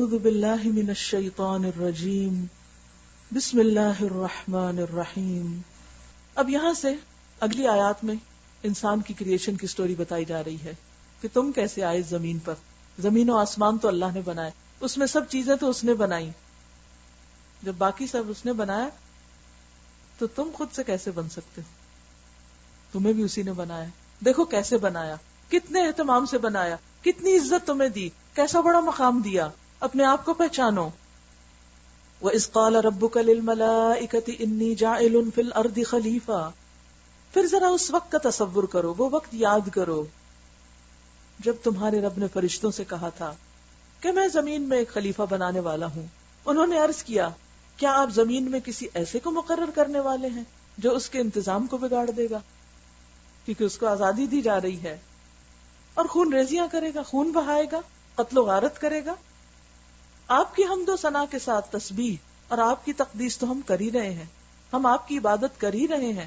اعوذ باللہ من الشیطان الرجیم بسم اللہ الرحمن الرحیم. اب یہاں سے اگلی آیات میں انسان کی کریشن کی سٹوری بتائی جا رہی ہے کہ تم کیسے آئے زمین پر. زمین و آسمان تو اللہ نے بنائے, اس میں سب چیزیں تو اس نے بنائی. جب باقی سب اس نے بنایا تو تم خود سے کیسے بن سکتے ہو؟ تمہیں بھی اسی نے بنایا. دیکھو کیسے بنایا, کتنے اہتمام سے بنایا, کتنی عزت تمہیں دی, کیسا بڑا مقام دیا. اپنے آپ کو پہچانو. وَإِذْ قَالَ رَبُّكَ لِلْمَلَائِكَةِ إِنِّي جَاعِلٌ فِي الْأَرْضِ خَلِيفَةً. پھر ذرا اس وقت کا تصور کرو, وہ وقت یاد کرو جب تمہارے رب نے فرشتوں سے کہا تھا کہ میں زمین میں ایک خلیفہ بنانے والا ہوں. انہوں نے عرض کیا کیا آپ زمین میں کسی ایسے کو مقرر کرنے والے ہیں جو اس کے انتظام کو بگاڑ دے گا, کیونکہ اس کو آزادی دی جا رہی ہے, اور خون ریزیاں کرے گا, خون بہائے گا, قتل و غارت کرے گا. آپ کی حمد و ثنا کے ساتھ تسبیح اور آپ کی تقدیس تو ہم کر ہی رہے ہیں, ہم آپ کی عبادت کر ہی رہے ہیں.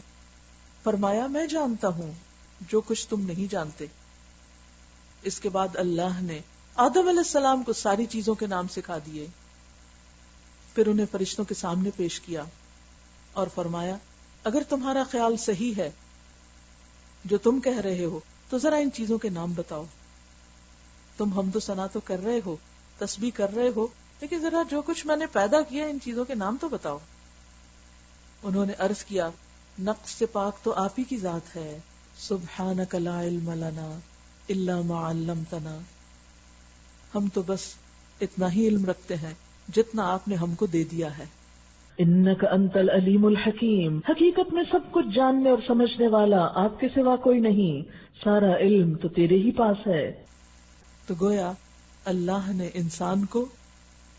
فرمایا میں جانتا ہوں جو کچھ تم نہیں جانتے. اس کے بعد اللہ نے آدم علیہ السلام کو ساری چیزوں کے نام سکھا دیے. پھر انہیں فرشتوں کے سامنے پیش کیا اور فرمایا اگر تمہارا خیال صحیح ہے جو تم کہہ رہے ہو تو ذرا ان چیزوں کے نام بتاؤ. تم حمد و ثنا تو کر رہے ہو, تسبیح کر رہے ہو, لیکن ذرا جو کچھ میں نے پیدا کیا ان چیزوں کے نام تو بتاؤ. انہوں نے عرض کیا نقص سے پاک تو آپ ہی کی ذات ہے, سبحانک لا علم لنا الا ما علمتنا. ہم تو بس اتنا ہی علم رکھتے ہیں جتنا آپ نے ہم کو دے دیا ہے. انک انت العلیم الحکیم, حقیقت میں سب کچھ جاننے اور سمجھنے والا آپ کے سوا کوئی نہیں, سارا علم تو تیرے ہی پاس ہے. تو گویا اللہ نے انسان کو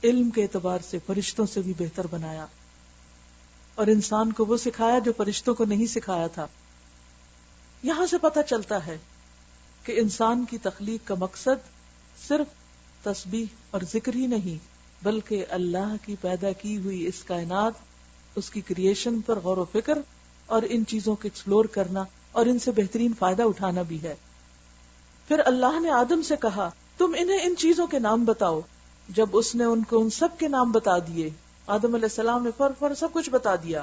علم کے اعتبار سے فرشتوں سے بھی بہتر بنایا, اور انسان کو وہ سکھایا جو فرشتوں کو نہیں سکھایا تھا. یہاں سے پتہ چلتا ہے کہ انسان کی تخلیق کا مقصد صرف تسبیح اور ذکر ہی نہیں, بلکہ اللہ کی پیدا کی ہوئی اس کائنات, اس کی کریشن پر غور و فکر اور ان چیزوں کو ایکسپلور کرنا اور ان سے بہترین فائدہ اٹھانا بھی ہے. پھر اللہ نے آدم سے کہا تم انہیں ان چیزوں کے نام بتاؤ. جب اس نے ان کو ان سب کے نام بتا دیے, آدم علیہ السلام نے فر سب کچھ بتا دیا,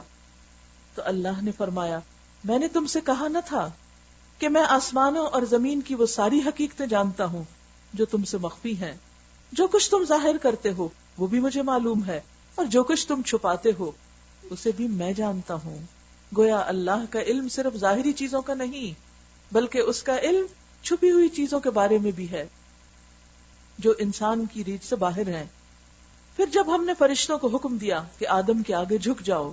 تو اللہ نے فرمایا میں نے تم سے کہا نہ تھا کہ میں آسمانوں اور زمین کی وہ ساری حقیقتیں جانتا ہوں جو تم سے مخفی ہیں. جو کچھ تم ظاہر کرتے ہو وہ بھی مجھے معلوم ہے, اور جو کچھ تم چھپاتے ہو اسے بھی میں جانتا ہوں. گویا اللہ کا علم صرف ظاہری چیزوں کا نہیں, بلکہ اس کا علم چھپی ہوئی چیزوں کے بارے میں بھی ہے جو انسان کی ریچھ سے باہر ہیں. پھر جب ہم نے فرشتوں کو حکم دیا کہ آدم کے آگے جھک جاؤ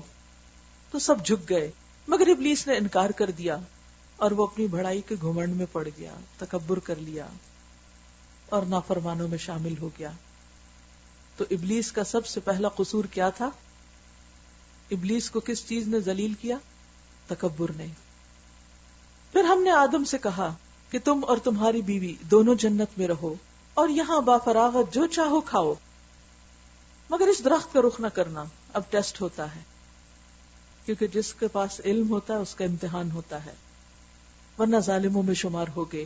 تو سب جھک گئے, مگر ابلیس نے انکار کر دیا اور وہ اپنی بڑائی کے گھمنڈ میں پڑ گیا, تکبر کر لیا اور نافرمانوں میں شامل ہو گیا. تو ابلیس کا سب سے پہلا قصور کیا تھا؟ ابلیس کو کس چیز نے ذلیل کیا؟ تکبر نے. پھر ہم نے آدم سے کہا کہ تم اور تمہاری بیوی دونوں جنت میں رہو اور یہاں با فراغت جو چاہو کھاؤ, مگر اس درخت کا رخ نہ کرنا. اب ٹیسٹ ہوتا ہے, کیونکہ جس کے پاس علم ہوتا ہے اس کا امتحان ہوتا ہے, ورنہ ظالموں میں شمار ہو گئے.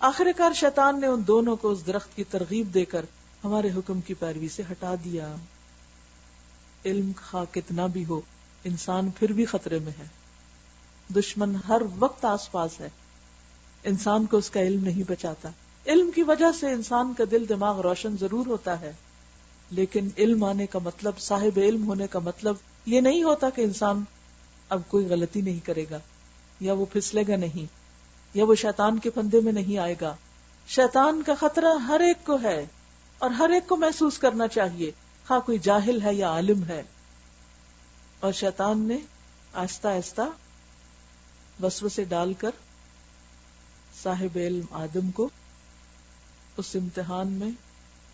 آخر کار شیطان نے ان دونوں کو اس درخت کی ترغیب دے کر ہمارے حکم کی پیروی سے ہٹا دیا. علم خواہ کتنا بھی ہو, انسان پھر بھی خطرے میں ہے. دشمن ہر وقت آس پاس ہے, انسان کو اس کا علم نہیں بچاتا. علم کی وجہ سے انسان کا دل دماغ روشن ضرور ہوتا ہے, لیکن علم آنے کا مطلب, صاحب علم ہونے کا مطلب یہ نہیں ہوتا کہ انسان اب کوئی غلطی نہیں کرے گا, یا وہ پھسلے گا نہیں, یا وہ شیطان کے پھندے میں نہیں آئے گا. شیطان کا خطرہ ہر ایک کو ہے اور ہر ایک کو محسوس کرنا چاہیے, خواہ کوئی جاہل ہے یا عالم ہے. اور شیطان نے آہستہ آہستہ وسوسے ڈال کر صاحب علم آدم کو اس امتحان میں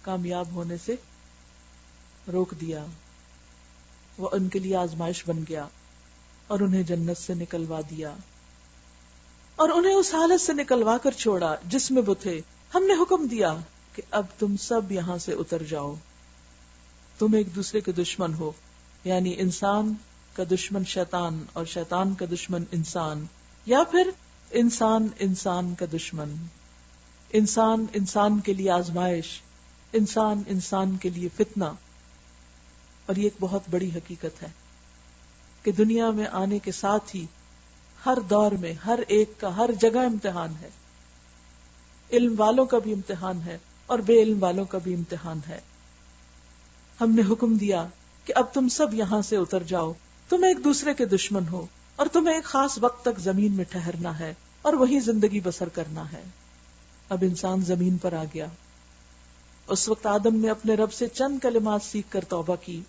کامیاب ہونے سے روک دیا. وہ ان کے لیے آزمائش بن گیا اور انہیں جنت سے نکلوا دیا, اور انہیں اس حالت سے نکلوا کر چھوڑا جس میں وہ تھے. ہم نے حکم دیا کہ اب تم سب یہاں سے اتر جاؤ. تم ایک دوسرے کے دشمن ہو, یعنی انسان کا دشمن شیطان اور شیطان کا دشمن انسان, یا پھر انسان انسان کا دشمن. انسان انسان کے لیے آزمائش, انسان انسان کے لیے فتنہ. اور یہ ایک بہت بڑی حقیقت ہے کہ دنیا میں آنے کے ساتھ ہی ہر دور میں ہر ایک کا ہر جگہ امتحان ہے. علم والوں کا بھی امتحان ہے اور بے علم والوں کا بھی امتحان ہے. ہم نے حکم دیا کہ اب تم سب یہاں سے اتر جاؤ، تم ایک دوسرے کے دشمن ہو اور تمہیں ایک خاص وقت تک زمین میں ٹھہرنا ہے اور وہیں زندگی بسر کرنا ہے. اب انسان زمین پر آ گیا. اس وقت آدم نے اپنے رب سے چند کلمات سیکھ کر توبہ کی،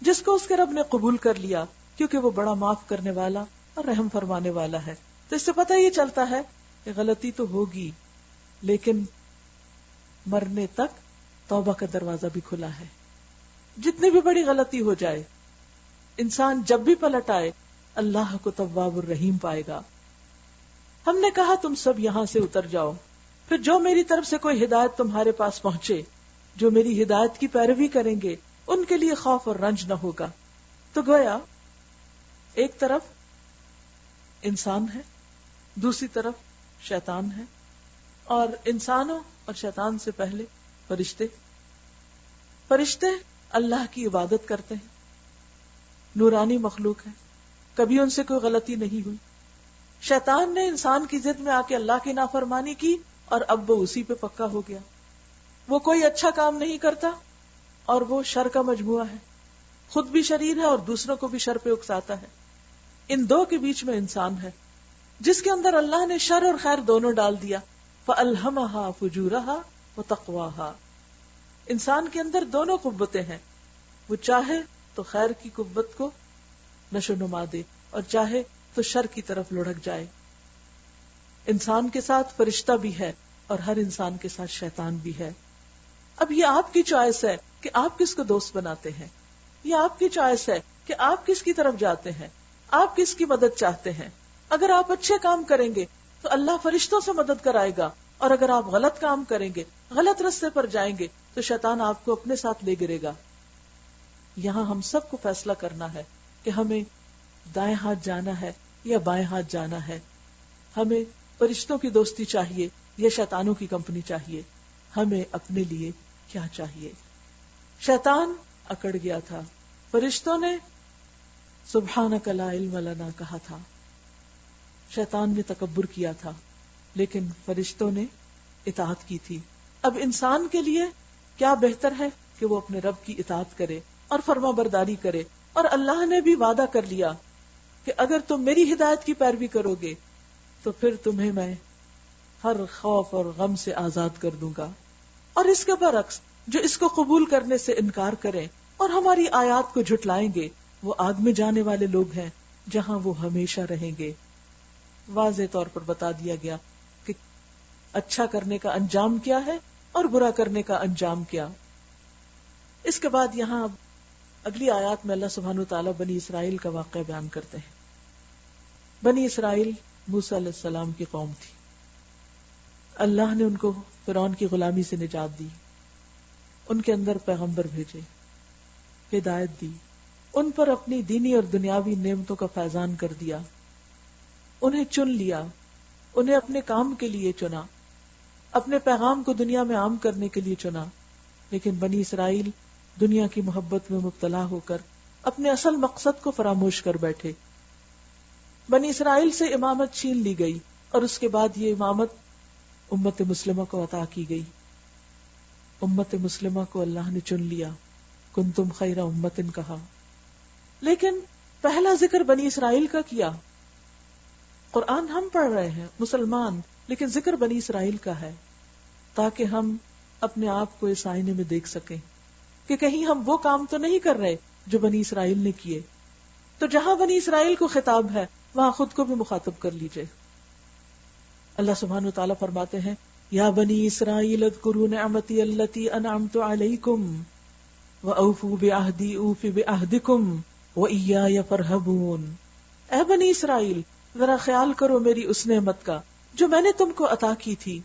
جس کو اس کے رب نے قبول کر لیا، کیونکہ وہ بڑا معاف کرنے والا اور رحم فرمانے والا ہے. تو اس سے پتہ یہ چلتا ہے کہ غلطی تو ہوگی، لیکن مرنے تک توبہ کا دروازہ بھی کھلا ہے. جتنی بھی بڑی غلطی ہو جائے، انسان جب بھی پلٹ آئے اللہ کو تواب الرحیم پائے گا. ہم نے کہا تم سب یہاں سے اتر جاؤ، پھر جو میری طرف سے کوئی ہدایت تمہارے پاس پہنچے، جو میری ہدایت کی پیروی کریں گے ان کے لیے خوف اور رنج نہ ہوگا. تو گویا ایک طرف انسان ہے، دوسری طرف شیطان ہے، اور انسانوں اور شیطان سے پہلے فرشتے. فرشتے اللہ کی عبادت کرتے ہیں، نورانی مخلوق ہے، کبھی ان سے کوئی غلطی نہیں ہوئی. شیطان نے انسان کی ضد میں آ کے اللہ کی نافرمانی کی اور اب وہ اسی پہ پکا ہو گیا. وہ کوئی اچھا کام نہیں کرتا اور وہ شر کا مجموعہ ہے، خود بھی شریر ہے اور دوسروں کو بھی شر پہ اکساتا ہے. ان دو کے بیچ میں انسان ہے جس کے اندر اللہ نے شر اور خیر دونوں ڈال دیا. فَأَلْهَمَهَا فُجُورَهَا وَتَقْوَاهَا. انسان کے اندر دونوں قوتیں ہیں، وہ چاہے تو خیر کی قوت کو نشو نما دے اور چاہے تو شر کی طرف لڑک جائے. انسان کے ساتھ فرشتہ بھی ہے اور ہر انسان کے ساتھ شیطان بھی ہے. اب یہ آپ کی چوائس ہے کہ آپ کس کو دوست بناتے ہیں، یہ آپ کی چوائس ہے کہ آپ کس کی طرف جاتے ہیں، آپ کس کی مدد چاہتے ہیں. اگر آپ اچھے کام کریں گے تو اللہ فرشتوں سے مدد کرائے گا، اور اگر آپ غلط کام کریں گے، غلط راستے پر جائیں گے تو شیطان آپ کو اپنے ساتھ لے گرے گا. یہاں ہم سب کو فیصلہ کرنا ہے کہ ہمیں دائیں ہاتھ جانا ہے یا بائیں ہاتھ جانا ہے، ہمیں فرشتوں کی دوستی چاہیے یا شیطانوں کی کمپنی چاہیے، ہمیں اپنے لیے کیا چاہیے. شیطان اکڑ گیا تھا، فرشتوں نے سبحانک لا علم لنا کہا تھا. شیطان نے تکبر کیا تھا لیکن فرشتوں نے اطاعت کی تھی. اب انسان کے لیے کیا بہتر ہے کہ وہ اپنے رب کی اطاعت کرے اور فرما برداری کرے. اور اللہ نے بھی وعدہ کر لیا کہ اگر تم میری ہدایت کی پیروی کرو گے تو پھر تمہیں میں ہر خوف اور غم سے آزاد کر دوں گا. اور اس کے برعکس جو اس کو قبول کرنے سے انکار کریں اور ہماری آیات کو جھٹلائیں گے وہ آگ میں جانے والے لوگ ہیں جہاں وہ ہمیشہ رہیں گے. واضح طور پر بتا دیا گیا کہ اچھا کرنے کا انجام کیا ہے اور برا کرنے کا انجام کیا. اس کے بعد یہاں اگلی آیات میں اللہ سبحانہ وتعالیٰ بنی اسرائیل کا واقعہ بیان کرتے ہیں. بنی اسرائیل موسیٰ علیہ السلام کی قوم تھی. اللہ نے ان کو فرعون کی غلامی سے نجات دی، ان کے اندر پیغمبر بھیجے، ہدایت دی، ان پر اپنی دینی اور دنیاوی نعمتوں کا فیضان کر دیا، انہیں چن لیا، انہیں اپنے کام کے لیے چنا، اپنے پیغام کو دنیا میں عام کرنے کے لیے چنا. لیکن بنی اسرائیل دنیا کی محبت میں مبتلا ہو کر اپنے اصل مقصد کو فراموش کر بیٹھے. بنی اسرائیل سے امامت چھین لی گئی اور اس کے بعد یہ امامت امت مسلمہ کو عطا کی گئی. امت مسلمہ کو اللہ نے چن لیا، کنتم خیر امت کہا. لیکن پہلا ذکر بنی اسرائیل کا کیا. قرآن ہم پڑھ رہے ہیں مسلمان، لیکن ذکر بنی اسرائیل کا ہے تاکہ ہم اپنے آپ کو اس آئینے میں دیکھ سکیں کہ کہیں ہم وہ کام تو نہیں کر رہے جو بنی اسرائیل نے کیے. تو جہاں بنی اسرائیل کو خطاب ہے وہاں خود کو بھی مخاطب کر لیجئے. اللہ سبحانہ وتعالیٰ فرماتے ہیں یا بنی اسرائیل اذکروا نعمتی التی انعمت علیکم واوفوا بعہدی اوف بعہدکم وایای فارہبون. اے بنی اسرائیل ذرا خیال کرو میری اس نعمت کا جو میں نے تم کو عطا کی تھی.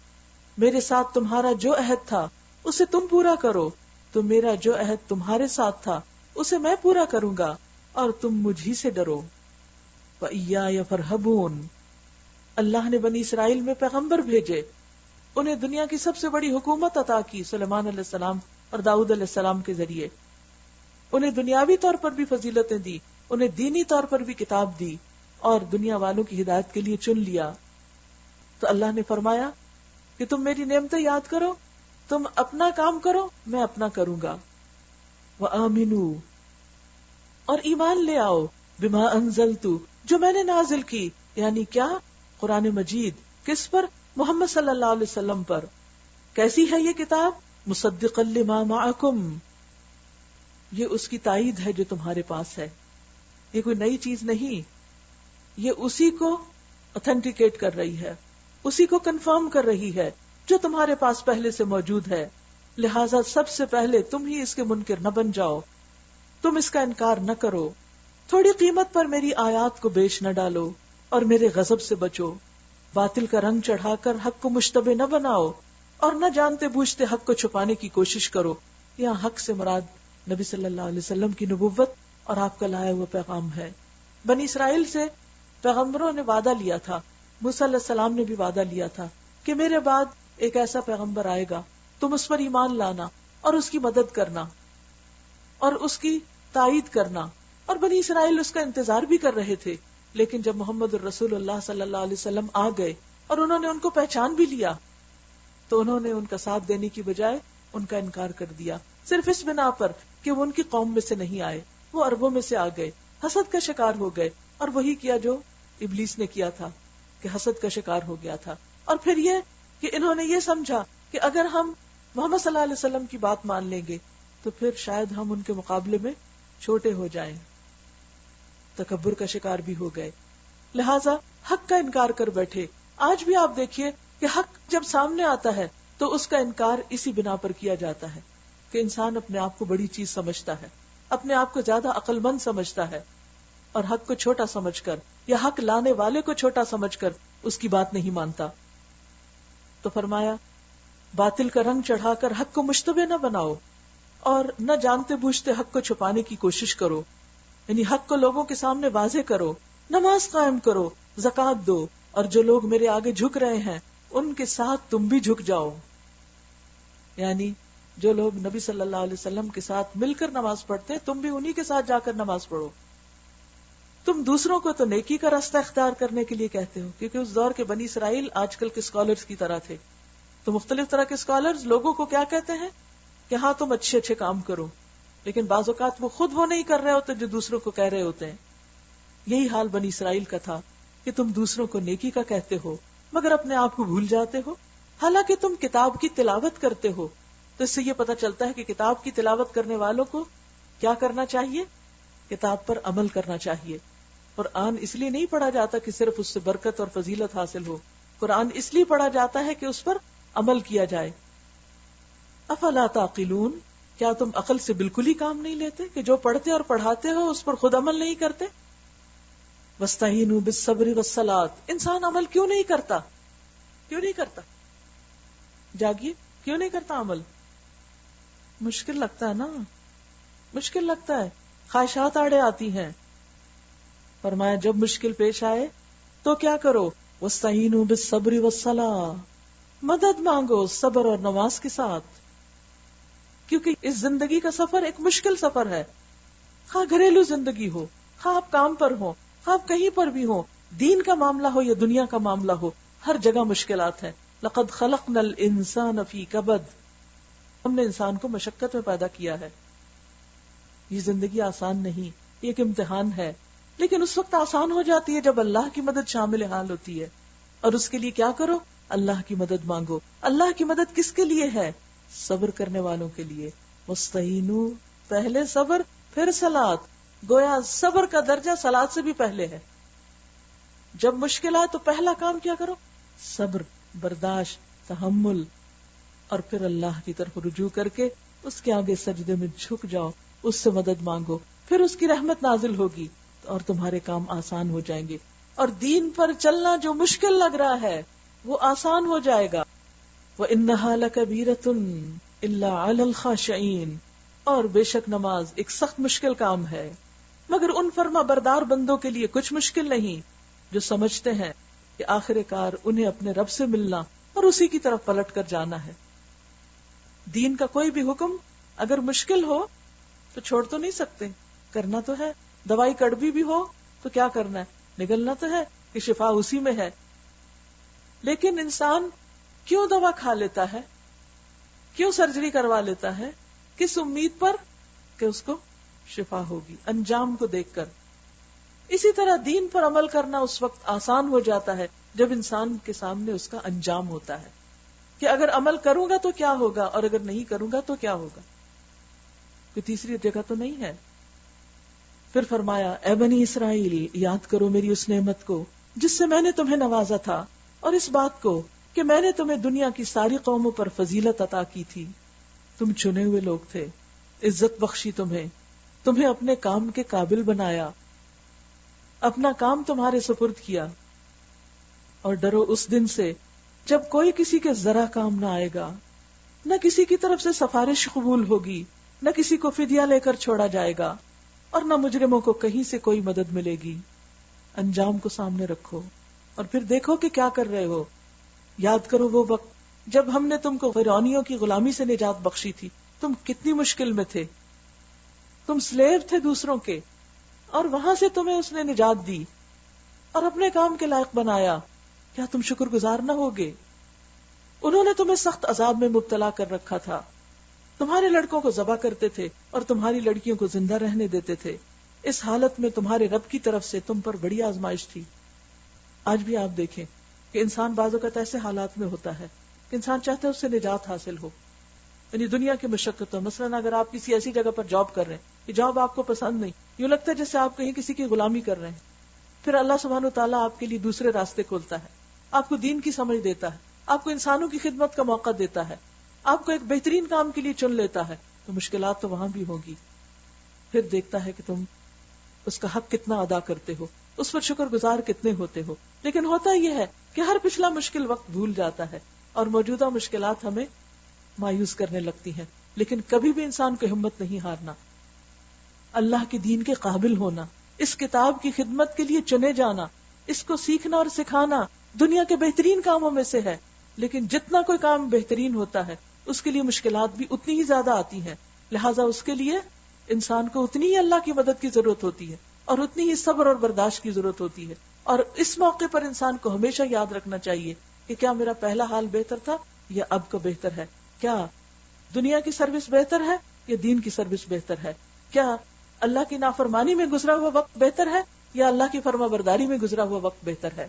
میرے ساتھ تمہارا جو عہد تھا اسے تم پورا کرو، تو میرا جو عہد تمہارے ساتھ تھا اسے میں پورا کروں گا اور تم مجھ ہی سے ڈرو. وَإِيَّايَ فَارْهَبُونَ. اللہ نے بنی اسرائیل میں پیغمبر بھیجے، انہیں دنیا کی سب سے بڑی حکومت عطا کی. سلیمان علیہ السلام اور داؤد علیہ السلام کے ذریعے انہیں دنیاوی طور پر بھی فضیلتیں دی، انہیں دینی طور پر بھی کتاب دی اور دنیا والوں کی ہدایت کے لیے چن لیا. تو اللہ نے فرمایا کہ تم میری نعمتیں یاد کرو، تم اپنا کام کرو، میں اپنا کروں گا. وآمنوا، اور ایمان لے آؤ، بما انزلت، جو میں نے نازل کی، یعنی کیا؟ قرآن مجید. کس پر؟ محمد صلی اللہ علیہ وسلم پر. کیسی ہے یہ کتاب؟ مصدقا لما معکم، یہ اس کی تائید ہے جو تمہارے پاس ہے. یہ کوئی نئی چیز نہیں، یہ اسی کو اتھینٹیکیٹ کر رہی ہے، اسی کو کنفرم کر رہی ہے جو تمہارے پاس پہلے سے موجود ہے. لہٰذا سب سے پہلے تم ہی اس کے منکر نہ بن جاؤ، تم اس کا انکار نہ کرو، تھوڑی قیمت پر میری آیات کو بیچ نہ ڈالو اور میرے غضب سے بچو. باطل کا رنگ چڑھا کر حق کو مشتبہ نہ بناؤ اور نہ جانتے بوجھتے حق کو چھپانے کی کوشش کرو. یہاں حق سے مراد نبی صلی اللہ علیہ وسلم کی نبوت اور آپ کا لایا ہوا پیغام ہے. بنی اسرائیل سے پیغمبروں نے وعدہ لیا تھا، موسیٰ علیہ السلام نے بھی وعدہ لیا تھا کہ میرے بعد ایک ایسا پیغمبر آئے گا، تم اس پر ایمان لانا اور اس کی مدد کرنا اور اس کی تائید کرنا. اور بنی اسرائیل اس کا انتظار بھی کر رہے تھے. لیکن جب محمد الرسول اللہ صلی اللہ علیہ وسلم آ گئے اور انہوں نے ان کو پہچان بھی لیا تو انہوں نے ان کا ساتھ دینے کی بجائے ان کا انکار کر دیا، صرف اس بنا پر کہ وہ ان کی قوم میں سے نہیں آئے، وہ عربوں میں سے آ گئے، حسد کا شکار ہو گئے اور وہی کیا جو ابلیس نے کیا تھا کہ حسد کا شکار ہو گیا تھا. اور پھر یہ کہ انہوں نے یہ سمجھا کہ اگر ہم محمد صلی اللہ علیہ وسلم کی بات مان لیں گے تو پھر شاید ہم ان کے مقابلے میں چھوٹے ہو جائیں، تکبر کا شکار بھی ہو گئے، لہٰذا حق کا انکار کر بیٹھے. آج بھی آپ دیکھیے کہ حق جب سامنے آتا ہے تو اس کا انکار اسی بنا پر کیا جاتا ہے کہ انسان اپنے آپ کو بڑی چیز سمجھتا ہے، اپنے آپ کو زیادہ عقل مند سمجھتا ہے اور حق کو چھوٹا سمجھ کر یا حق لانے والے کو چھوٹا سمجھ کر اس کی بات نہیں مانتا. تو فرمایا باطل کا رنگ چڑھا کر حق کو مشتبہ نہ بناؤ اور نہ جانتے بوجھتے حق کو چھپانے کی کوشش کرو، یعنی حق کو لوگوں کے سامنے واضح کرو، نماز قائم کرو، زکوٰۃ دو، اور جو لوگ میرے آگے جھک رہے ہیں ان کے ساتھ تم بھی جھک جاؤ. یعنی جو لوگ نبی صلی اللہ علیہ وسلم کے ساتھ مل کر نماز پڑھتے ہیں تم بھی انہی کے ساتھ جا کر نماز پڑھو. تم دوسروں کو تو نیکی کا راستہ اختیار کرنے کے لیے کہتے ہو، کیونکہ اس دور کے بنی اسرائیل آج کل کے اسکالرز کی طرح تھے. تو مختلف طرح کے اسکالرز لوگوں کو کیا کہتے ہیں کہ ہاں تم اچھے اچھے کام کرو، لیکن بعض اوقات وہ نہیں کر رہے ہوتے جو دوسروں کو کہہ رہے ہوتے ہیں. یہی حال بنی اسرائیل کا تھا کہ تم دوسروں کو نیکی کا کہتے ہو مگر اپنے آپ کو بھول جاتے ہو، حالانکہ تم کتاب کی تلاوت کرتے ہو. تو اس سے یہ پتہ چلتا ہے کہ کتاب کی تلاوت کرنے والوں کو کیا کرنا چاہیے؟ کتاب پر عمل کرنا چاہیے. قرآن اس لیے نہیں پڑھا جاتا کہ صرف اس سے برکت اور فضیلت حاصل ہو، قرآن اس لیے پڑھا جاتا ہے کہ اس پر عمل کیا جائے. افلا تعقلون، کیا تم عقل سے بالکل ہی کام نہیں لیتے کہ جو پڑھتے اور پڑھاتے ہو اس پر خود عمل نہیں کرتے؟ واستعینوا بالصبر والصلاۃ، انسان عمل کیوں نہیں کرتا؟ کیوں نہیں کرتا؟ جاگیے، کیوں نہیں کرتا عمل؟ مشکل لگتا ہے نا، مشکل لگتا ہے، خواہشات آڑے آتی ہیں. فرمایا جب مشکل پیش آئے تو کیا کرو؟ واستعینوا بالصبر والصلاۃ، مدد مانگو صبر اور نماز کے ساتھ، کیونکہ اس زندگی کا سفر ایک مشکل سفر ہے. خواہ گھریلو زندگی ہو، خواہ آپ کام پر ہو، خواہ آپ کہیں پر بھی ہو، دین کا معاملہ ہو یا دنیا کا معاملہ ہو، ہر جگہ مشکلات ہیں. لقد خلقنا الانسان فی کبد، ہم نے انسان کو مشقت میں پیدا کیا ہے. یہ زندگی آسان نہیں، یہ ایک امتحان ہے، لیکن اس وقت آسان ہو جاتی ہے جب اللہ کی مدد شامل حال ہوتی ہے. اور اس کے لیے کیا کرو؟ اللہ کی مدد مانگو. اللہ کی مدد کس کے لیے ہے؟ صبر کرنے والوں کے لیے. مستعینو، پہلے صبر پھر صلاۃ، گویا صبر کا درجہ صلاۃ سے بھی پہلے ہے. جب مشکل آئے تو پہلا کام کیا کرو؟ صبر، برداشت، تحمل، اور پھر اللہ کی طرف رجوع کر کے اس کے آگے سجدے میں جھک جاؤ، اس سے مدد مانگو، پھر اس کی رحمت نازل ہوگی اور تمہارے کام آسان ہو جائیں گے. اور دین پر چلنا جو مشکل لگ رہا ہے وہ آسان ہو جائے گا. وَإِنَّهَا لَكَبِيرَةٌ إِلَّا عَلَى الْخَاشِعِينَ، اور بے شک نماز ایک سخت مشکل کام ہے مگر ان فرما بردار بندوں کے لیے کچھ مشکل نہیں جو سمجھتے ہیں کہ آخر کار انہیں اپنے رب سے ملنا اور اسی کی طرف پلٹ کر جانا ہے. دین کا کوئی بھی حکم اگر مشکل ہو تو چھوڑ تو نہیں سکتے، کرنا تو ہے. دوائی کڑوی بھی ہو تو کیا کرنا ہے، نگلنا تو ہے کہ شفا اسی میں ہے. لیکن انسان کیوں دوا کھا لیتا ہے، کیوں سرجری کروا لیتا ہے؟ کس امید پر کہ اس کو شفا ہوگی، انجام کو دیکھ کر. اسی طرح دین پر عمل کرنا اس وقت آسان ہو جاتا ہے جب انسان کے سامنے اس کا انجام ہوتا ہے کہ اگر عمل کروں گا تو کیا ہوگا اور اگر نہیں کروں گا تو کیا ہوگا. کوئی تیسری جگہ تو نہیں ہے. پھر فرمایا اے بنی اسرائیل، یاد کرو میری اس نعمت کو جس سے میں نے تمہیں نوازا تھا، اور اس بات کو کہ میں نے تمہیں دنیا کی ساری قوموں پر فضیلت عطا کی تھی. تم چنے ہوئے لوگ تھے، عزت بخشی تمہیں اپنے کام کے قابل بنایا، اپنا کام تمہارے سپرد کیا. اور ڈرو اس دن سے جب کوئی کسی کے ذرا کام نہ آئے گا، نہ کسی کی طرف سے سفارش قبول ہوگی، نہ کسی کو فدیہ لے کر چھوڑا جائے گا، اور نہ مجرموں کو کہیں سے کوئی مدد ملے گی. انجام کو سامنے رکھو اور پھر دیکھو کہ کیا کر رہے ہو. یاد کرو وہ وقت جب ہم نے تم کو فرعونیوں کی غلامی سے نجات بخشی تھی. تم کتنی مشکل میں تھے، تم سلیو تھے دوسروں کے، اور وہاں سے تمہیں اس نے نجات دی اور اپنے کام کے لائق بنایا. کیا تم شکر گزار نہ ہوگے؟ انہوں نے تمہیں سخت عذاب میں مبتلا کر رکھا تھا، تمہارے لڑکوں کو ذبح کرتے تھے اور تمہاری لڑکیوں کو زندہ رہنے دیتے تھے. اس حالت میں تمہارے رب کی طرف سے تم پر بڑی آزمائش تھی. آج بھی آپ دیکھیں کہ انسان بعض اوقات ایسے حالات میں ہوتا ہے کہ انسان چاہتا ہے اس سے نجات حاصل ہو، یعنی دنیا کی مشقت ہو. مثلاً اگر آپ کسی ایسی جگہ پر جاب کر رہے ہیں، یہ جاب آپ کو پسند نہیں، یوں لگتا ہے جیسے آپ کہیں کسی کی غلامی کر رہے ہیں، پھر اللہ سبحانہ وتعالیٰ آپ کے لیے دوسرے راستے کھولتا ہے، آپ کو دین کی سمجھ دیتا ہے، آپ کو انسانوں کی خدمت کا موقع دیتا ہے، آپ کو ایک بہترین کام کے لیے چن لیتا ہے. تو مشکلات تو وہاں بھی ہوگی. پھر دیکھتا ہے کہ تم اس کا حق کتنا ادا کرتے ہو، اس پر شکر گزار کتنے ہوتے ہو. لیکن ہوتا یہ ہے کہ ہر پچھلا مشکل وقت بھول جاتا ہے اور موجودہ مشکلات ہمیں مایوس کرنے لگتی ہیں. لیکن کبھی بھی انسان کو ہمت نہیں ہارنا، اللہ کے دین کے قابل ہونا، اس کتاب کی خدمت کے لیے چنے جانا، اس کو سیکھنا اور سکھانا دنیا کے بہترین کاموں میں سے ہے. لیکن جتنا کوئی کام بہترین ہوتا ہے اس کے لیے مشکلات بھی اتنی ہی زیادہ آتی ہیں. لہٰذا اس کے لیے انسان کو اتنی ہی اللہ کی مدد کی ضرورت ہوتی ہے اور اتنی ہی صبر اور برداشت کی ضرورت ہوتی ہے. اور اس موقع پر انسان کو ہمیشہ یاد رکھنا چاہیے کہ کیا میرا پہلا حال بہتر تھا یا اب کا بہتر ہے؟ کیا دنیا کی سروس بہتر ہے یا دین کی سروس بہتر ہے؟ کیا اللہ کی نافرمانی میں گزرا ہوا وقت بہتر ہے یا اللہ کی فرما برداری میں گزرا ہوا وقت بہتر ہے؟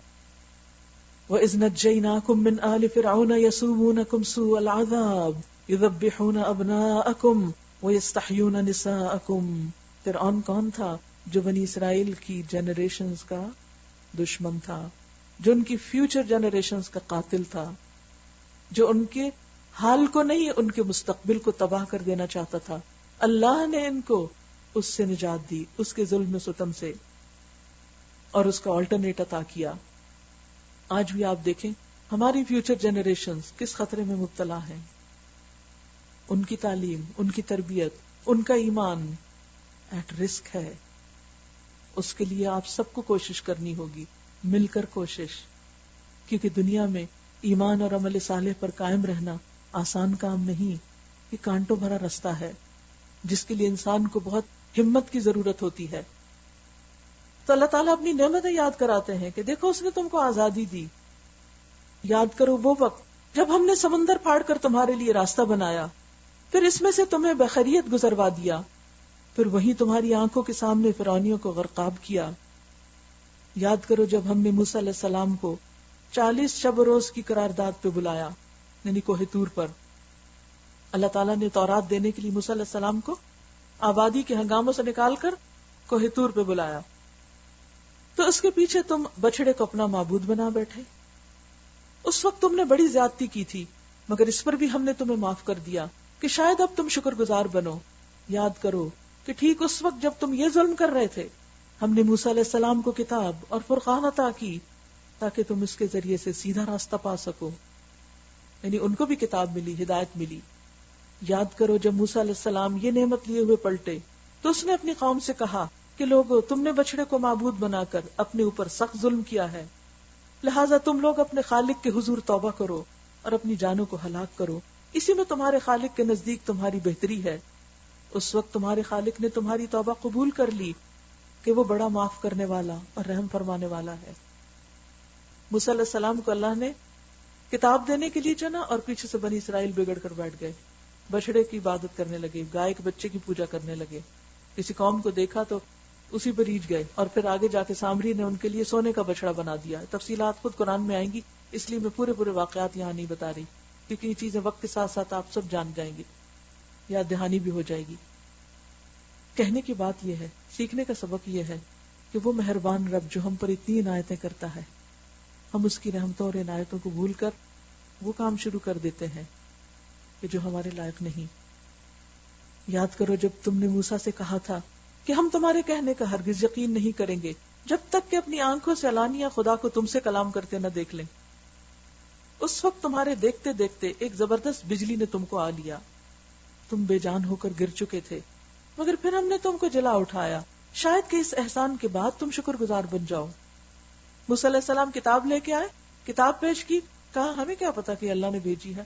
وَإِذْ نَجَّيْنَاكُمْ مِنْ آلِ فِرْعَوْنَ يَسُومُونَكُمْ سُوءَ الْعَذَابِ يُذَبِّحُونَ أَبْنَاءَكُمْ وَيَسْتَحْيُونَ نِسَاءَكُمْ. فرعون کون تھا؟ جو بنی اسرائیل کی جنریشنز کا دشمن تھا، جو ان کی فیوچر جنریشنز کا قاتل تھا، جو ان کے حال کو نہیں ان کے مستقبل کو تباہ کر دینا چاہتا تھا. اللہ نے ان کو اس سے نجات دی، اس کے ظلم و ستم سے، اور اس کا آلٹرنیٹ عطا کیا. آج بھی آپ دیکھیں ہماری فیوچر جنریشنز کس خطرے میں مبتلا ہیں. ان کی تعلیم، ان کی تربیت، ان کا ایمان ایٹ رسک ہے. اس کے لیے آپ سب کو کوشش کرنی ہوگی، مل کر کوشش، کیونکہ دنیا میں ایمان اور عمل صالح پر قائم رہنا آسان کام نہیں. یہ کانٹوں بھرا رستہ ہے جس کے لیے انسان کو بہت ہمت کی ضرورت ہوتی ہے. تو اللہ تعالیٰ اپنی نعمتیں یاد کراتے ہیں کہ دیکھو اس نے تم کو آزادی دی. یاد کرو وہ وقت جب ہم نے سمندر پھاڑ کر تمہارے لیے راستہ بنایا، پھر اس میں سے تمہیں بخیریت گزروا دیا، پھر وہی تمہاری آنکھوں کے سامنے فرعونیوں کو غرقاب کیا. یاد کرو جب ہم نے موسیٰ علیہ السلام کو 40 شب و روز کی قرارداد پہ بلایا، یعنی کوہ طور پر. اللہ تعالیٰ نے تورات دینے کے لیے موسیٰ علیہ السلام کو آبادی کے ہنگاموں سے نکال کر کوہ طور پہ بلایا، تو اس کے پیچھے تم بچڑے کو اپنا معبود بنا بیٹھے. اس وقت تم نے بڑی زیادتی کی تھی، مگر اس پر بھی ہم نے تمہیں معاف کر دیا کہ شاید اب تم شکر گزار بنو. یاد کرو کہ ٹھیک اس وقت جب تم یہ ظلم کر رہے تھے، ہم نے موسیٰ علیہ السلام کو کتاب اور فرقان عطا کی تاکہ تم اس کے ذریعے سے سیدھا راستہ پا سکو. یعنی ان کو بھی کتاب ملی، ہدایت ملی. یاد کرو جب موسیٰ علیہ السلام یہ نعمت لیے ہوئے پلٹے تو اس نے اپنی قوم سے کہا کہ لوگو، تم نے بچڑے کو معبود بنا کر اپنے اوپر سخت ظلم کیا ہے، لہٰذا تم لوگ اپنے خالق کے حضور توبہ کرو اور اپنی جانوں کو ہلاک کرو. اسی میں تمہارے خالق کے نزدیک تمہاری بہتری ہے. اس وقت تمہارے خالق نے تمہاری توبہ قبول کر لی کہ وہ بڑا معاف کرنے والا اور رحم فرمانے والا ہے۔ موسیٰ علیہ السلام کو اللہ نے کتاب دینے کے لیے چنا اور پیچھے سے بنی اسرائیل بگڑ کر بیٹھ گئے، بچڑے کی عبادت کرنے لگے، گائے کے بچے کی پوجا کرنے لگے۔ کسی قوم کو دیکھا تو اسی پر ریجھ گئے، اور پھر آگے جا کے سامری نے ان کے لیے سونے کا بچڑا بنا دیا۔ تفصیلات خود قرآن میں آئیں گی، اس لیے میں پورے واقعات یہاں نہیں بتا رہی، کیونکہ یہ چیزیں وقت کے ساتھ ساتھ آپ سب جان جائیں گے، یاد دہانی بھی ہو جائے گی۔ کہنے کی بات یہ ہے، سیکھنے کا سبق یہ ہے کہ وہ مہربان رب جو ہم پر اتنی عنایتیں کرتا ہے، ہم اس کی رحمتوں اور عنایتوں کو بھول کر وہ کام شروع کر دیتے ہیں کہ جو ہمارے لائق نہیں۔ یاد کرو جب تم نے موسیٰ سے کہا تھا کہ ہم تمہارے کہنے کا ہرگز یقین نہیں کریں گے جب تک کہ اپنی آنکھوں سے علانیہ خدا کو تم سے کلام کرتے نہ دیکھ لیں۔ اس وقت تمہارے دیکھتے دیکھتے ایک زبردست بجلی نے تم کو آ لیا، تم بے جان ہو کر گر چکے تھے، مگر پھر ہم نے تم کو جلا اٹھایا، شاید کہ اس احسان کے بعد تم شکر گزار بن جاؤ۔ موسیٰ علیہ السلام کتاب لے کے آئے، کتاب پیش کی، کہا ہمیں کیا پتا کہ اللہ نے بھیجی ہے،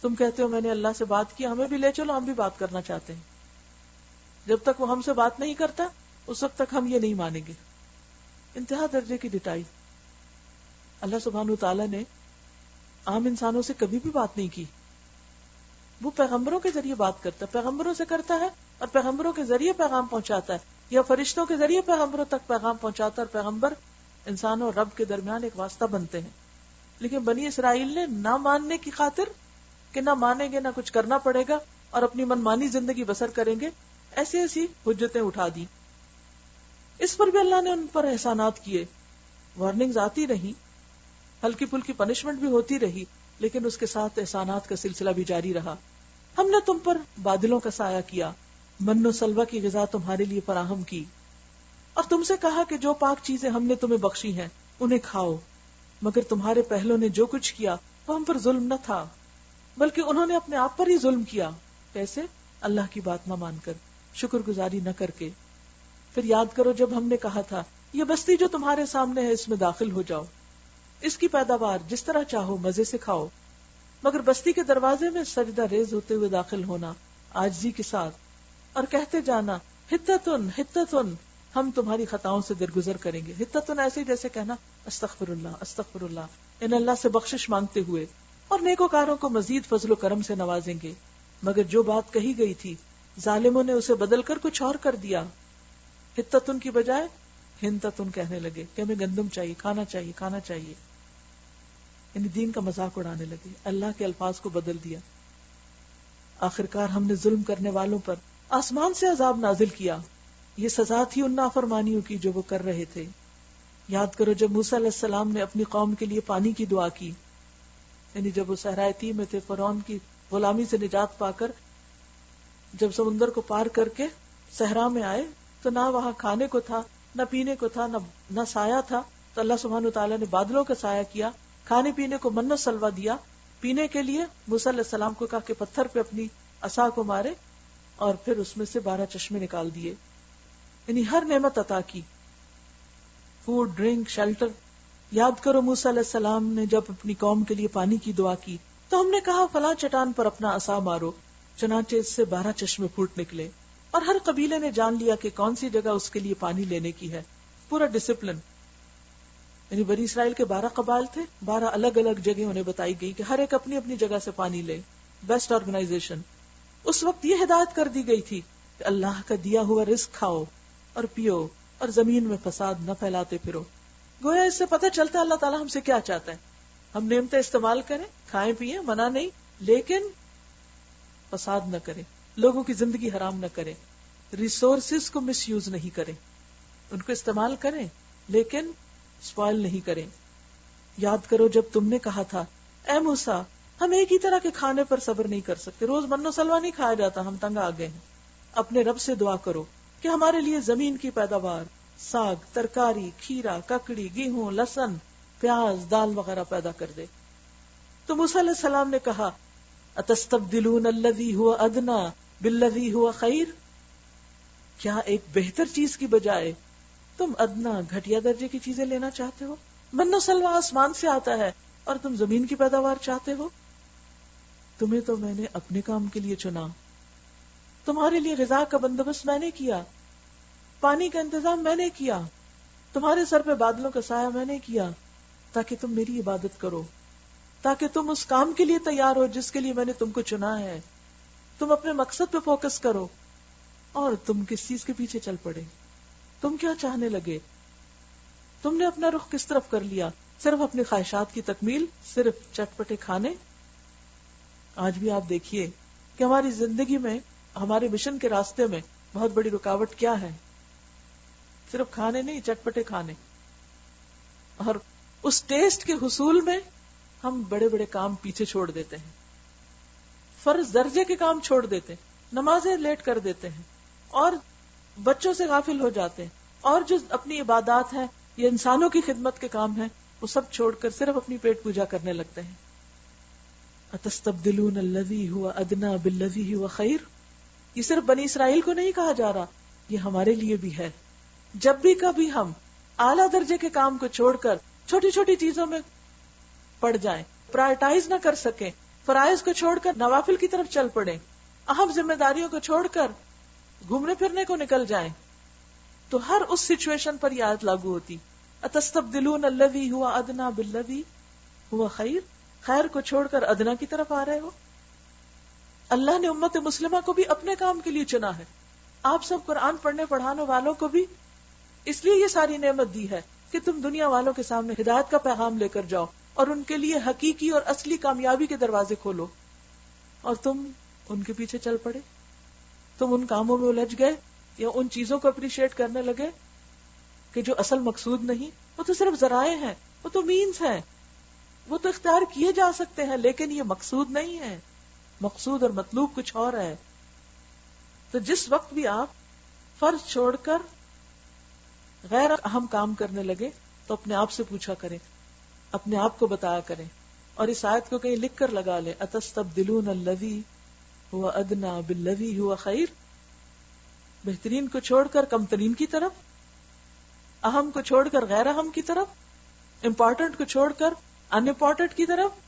تم کہتے ہو میں نے اللہ سے بات کی، ہمیں بھی لے چلو، ہم بھی بات کرنا چاہتے ہیں۔ جب تک وہ ہم سے بات نہیں کرتا اس وقت تک ہم یہ نہیں مانیں گے۔ انتہا درجے کی ڈٹائی۔ اللہ سبحانہ وتعالی نے عام انسانوں سے کبھی بھی بات نہیں کی، وہ پیغمبروں کے ذریعے بات کرتا ہے، پیغمبروں سے کرتا ہے اور پیغمبروں کے ذریعے پیغام پہنچاتا ہے، یا فرشتوں کے ذریعے پیغمبروں تک پیغام پہنچاتا ہے، اور پیغمبر انسان اور رب کے درمیان ایک واسطہ بنتے ہیں۔ لیکن بنی اسرائیل نے نہ ماننے کی خاطر کہ نہ مانیں گے نہ کچھ کرنا پڑے گا اور اپنی منمانی زندگی بسر کریں گے، ایسی ایسی حجتیں اٹھا دی۔ اس پر بھی اللہ نے ان پر احسانات کیے، وارننگز آتی رہی، ہلکی پھلکی پنشمنٹ بھی ہوتی رہی، لیکن اس کے ساتھ احسانات کا سلسلہ بھی جاری رہا۔ ہم نے تم پر بادلوں کا سایہ کیا، من و سلوہ کی غذا تمہارے لیے فراہم کی، اور تم سے کہا کہ جو پاک چیزیں ہم نے تمہیں بخشی ہیں انہیں کھاؤ، مگر تمہارے پہلوں نے جو کچھ کیا وہ ہم پر ظلم نہ تھا، بلکہ انہوں نے اپنے آپ پر ہی ظلم کیا۔ کیسے؟ اللہ کی بات نہ مان کر، شکر گزاری نہ کر کے۔ پھر یاد کرو جب ہم نے کہا تھا یہ بستی جو تمہارے سامنے ہے اس میں داخل ہو جاؤ، اس کی پیداوار جس طرح چاہو مزے سے کھاؤ، مگر بستی کے دروازے میں سجدہ ریز ہوتے ہوئے داخل ہونا عاجزی کے ساتھ، اور کہتے جانا حتتن حتتن، ہم تمہاری خطاؤں سے درگزر کریں گے۔ حتتن ایسے جیسے کہنا استغفر اللہ، ان اللہ سے بخشش مانگتے ہوئے، اور نیکوکاروں کو مزید فضل و کرم سے نوازیں گے۔ مگر جو بات کہی گئی تھی ظالموں نے اسے بدل کر کچھ اور کر دیا، حتتن کی بجائے ہنتتن کہنے لگے کہ ہمیں گندم چاہیے، کھانا چاہیے، کھانا چاہیے، یعنی دین کا مذاق اڑانے لگے، اللہ کے الفاظ کو بدل دیا۔ آخرکار ہم نے ظلم کرنے والوں پر آسمان سے عذاب نازل کیا، یہ سزا تھی ان نافرمانیوں کی جو وہ کر رہے تھے۔ یاد کرو جب موسیٰ علیہ السلام نے اپنی قوم کے لیے پانی کی دعا کی، یعنی جب وہ صحرائے طی میں تھے، فرعون کی غلامی سے نجات پا کر جب سمندر کو پار کر کے صحرا میں آئے تو نہ وہاں کھانے کو تھا، نہ پینے کو تھا، نہ سایہ تھا، تو اللہ سبحانہ وتعالیٰ نے بادلوں کا سایہ کیا، کھانے پینے کو من و سلوہ دیا، پینے کے لیے موسیٰ علیہ السلام کو کہا کہ پتھر پہ اپنی عصا کو مارے، اور پھر اس میں سے 12 چشمے نکال دیے، یعنی ہر نعمت عطا کی، فوڈ، ڈرنک، شیلٹر۔ یاد کرو موسیٰ علیہ السلام نے جب اپنی قوم کے لیے پانی کی دعا کی تو ہم نے کہا فلاں چٹان پر اپنا عصا مارو، چنانچہ اس سے 12 چشمے پھوٹ نکلے، اور ہر قبیلے نے جان لیا کہ کون سی جگہ اس کے لیے پانی لینے کی ہے۔ پورا ڈسپلن، یعنی بنی اسرائیل کے 12 قبائل تھے، 12 الگ الگ جگہ انہیں بتائی گئی کہ ہر ایک اپنی اپنی جگہ سے پانی لے، بیسٹ آرگنائزیشن۔ اس وقت یہ ہدایت کر دی گئی تھی کہ اللہ کا دیا ہوا رزق کھاؤ اور پیو اور زمین میں فساد نہ پھیلاتے پھرو۔ گویا اس سے پتہ چلتا ہے اللہ تعالیٰ ہم سے کیا چاہتا ہے، ہم نعمتیں استعمال کریں، کھائیں پیئیں، منع نہیں، لیکن فساد نہ کریں، لوگوں کی زندگی حرام نہ کریں، ریسورسز کو مس یوز نہیں کریں، ان کو استعمال کریں لیکن اسپائل نہیں کریں۔ یاد کرو جب تم نے کہا تھا اے موسیٰ ہم ایک ہی طرح کے کھانے پر صبر نہیں کر سکتے، روز من و سلوہ نہیں کھایا جاتا، ہم تنگ آ گئے ہیں، اپنے رب سے دعا کرو کہ ہمارے لیے زمین کی پیداوار، ساگ، ترکاری، کھیرا، ککڑی، گیہوں، لہسن، پیاز، دال وغیرہ پیدا کر دے۔ تو موسیٰ علیہ السلام نے کہا اتستبدلون الذی هو ادنی بالذی هو خیر، کیا ایک بہتر چیز کی بجائے تم ادنا گھٹیا درجے کی چیزیں لینا چاہتے ہو؟ من و سلوہ آسمان سے آتا ہے اور تم زمین کی پیداوار چاہتے ہو؟ تمہیں تو میں نے اپنے کام کے لیے چنا، تمہارے لیے غذا کا بندوبست میں نے کیا، پانی کا انتظام میں نے کیا، تمہارے سر پہ بادلوں کا سایہ میں نے کیا، تاکہ تم میری عبادت کرو، تاکہ تم اس کام کے لیے تیار ہو جس کے لیے میں نے تم کو چنا ہے، تم اپنے مقصد پہ فوکس کرو. اور تم کس چیز کے پیچھے چل پڑے؟ تم کیا چاہنے لگے؟ تم نے اپنا رخ کس طرف کر لیا؟ صرف اپنی خواہشات کی تکمیل، صرف چٹپٹے کھانے. آج بھی آپ دیکھیے کہ ہماری زندگی میں، ہمارے مشن کے راستے میں بہت بڑی رکاوٹ کیا ہے؟ صرف کھانے نہیں، چٹپٹے کھانے. اور اس ٹیسٹ کے حصول میں ہم بڑے بڑے کام پیچھے چھوڑ دیتے ہیں، فرض درجے کے کام چھوڑ دیتے ہیں، نمازیں لیٹ کر دیتے ہیں، اور بچوں سے غافل ہو جاتے ہیں، اور جو اپنی عبادات ہیں یا انسانوں کی خدمت کے کام ہیں وہ سب چھوڑ کر صرف اپنی پیٹ پوجا کرنے لگتے ہیں. اتستبدلون الذی هو ادنی بالذی هو خیر. یہ صرف بنی اسرائیل کو نہیں کہا جا رہا، یہ ہمارے لیے بھی ہے. جب بھی کبھی ہم اعلیٰ درجے کے کام کو چھوڑ کر چھوٹی چھوٹی چیزوں میں پڑ جائیں، پرائرٹائز نہ کر سکیں، فرائض کو چھوڑ کر نوافل کی طرف چل پڑیں، اہم ذمہ داریوں کو چھوڑ کر گھومنے پھرنے کو نکل جائیں، تو ہر اس سچویشن پر یہ آیت لاگو ہوتی. اتستبدلون الذی هو ادنی بالذی هو خیر. خیر کو چھوڑ کر ادنا کی طرف آ رہے ہو. اللہ نے امت مسلمہ کو بھی اپنے کام کے لیے چنا ہے. آپ سب قرآن پڑھنے پڑھانے والوں کو بھی اس لیے یہ ساری نعمت دی ہے کہ تم دنیا والوں کے سامنے ہدایت کا پیغام لے کر جاؤ اور ان کے لیے حقیقی اور اصلی کامیابی کے دروازے کھولو. اور تم ان کے پیچھے چل پڑے، تم ان کاموں میں الجھ گئے یا ان چیزوں کو اپریشیٹ کرنے لگے کہ جو اصل مقصود نہیں. وہ تو صرف ذرائع ہیں، وہ تو مینز ہیں، وہ تو اختیار کیے جا سکتے ہیں، لیکن یہ مقصود نہیں ہے. مقصود اور مطلوب کچھ اور ہے. تو جس وقت بھی آپ فرض چھوڑ کر غیر اہم کام کرنے لگے تو اپنے آپ سے پوچھا کریں، اپنے آپ کو بتایا کریں، اور اس آیت کو کہیں لکھ کر لگا لیں. اتستبدلون الذی هو ادنی بالذی هو خیر. بہترین کو چھوڑ کر کم ترین کی طرف، اہم کو چھوڑ کر غیر اہم کی طرف، امپورٹنٹ کو چھوڑ کر ان امپورٹنٹ کی طرف.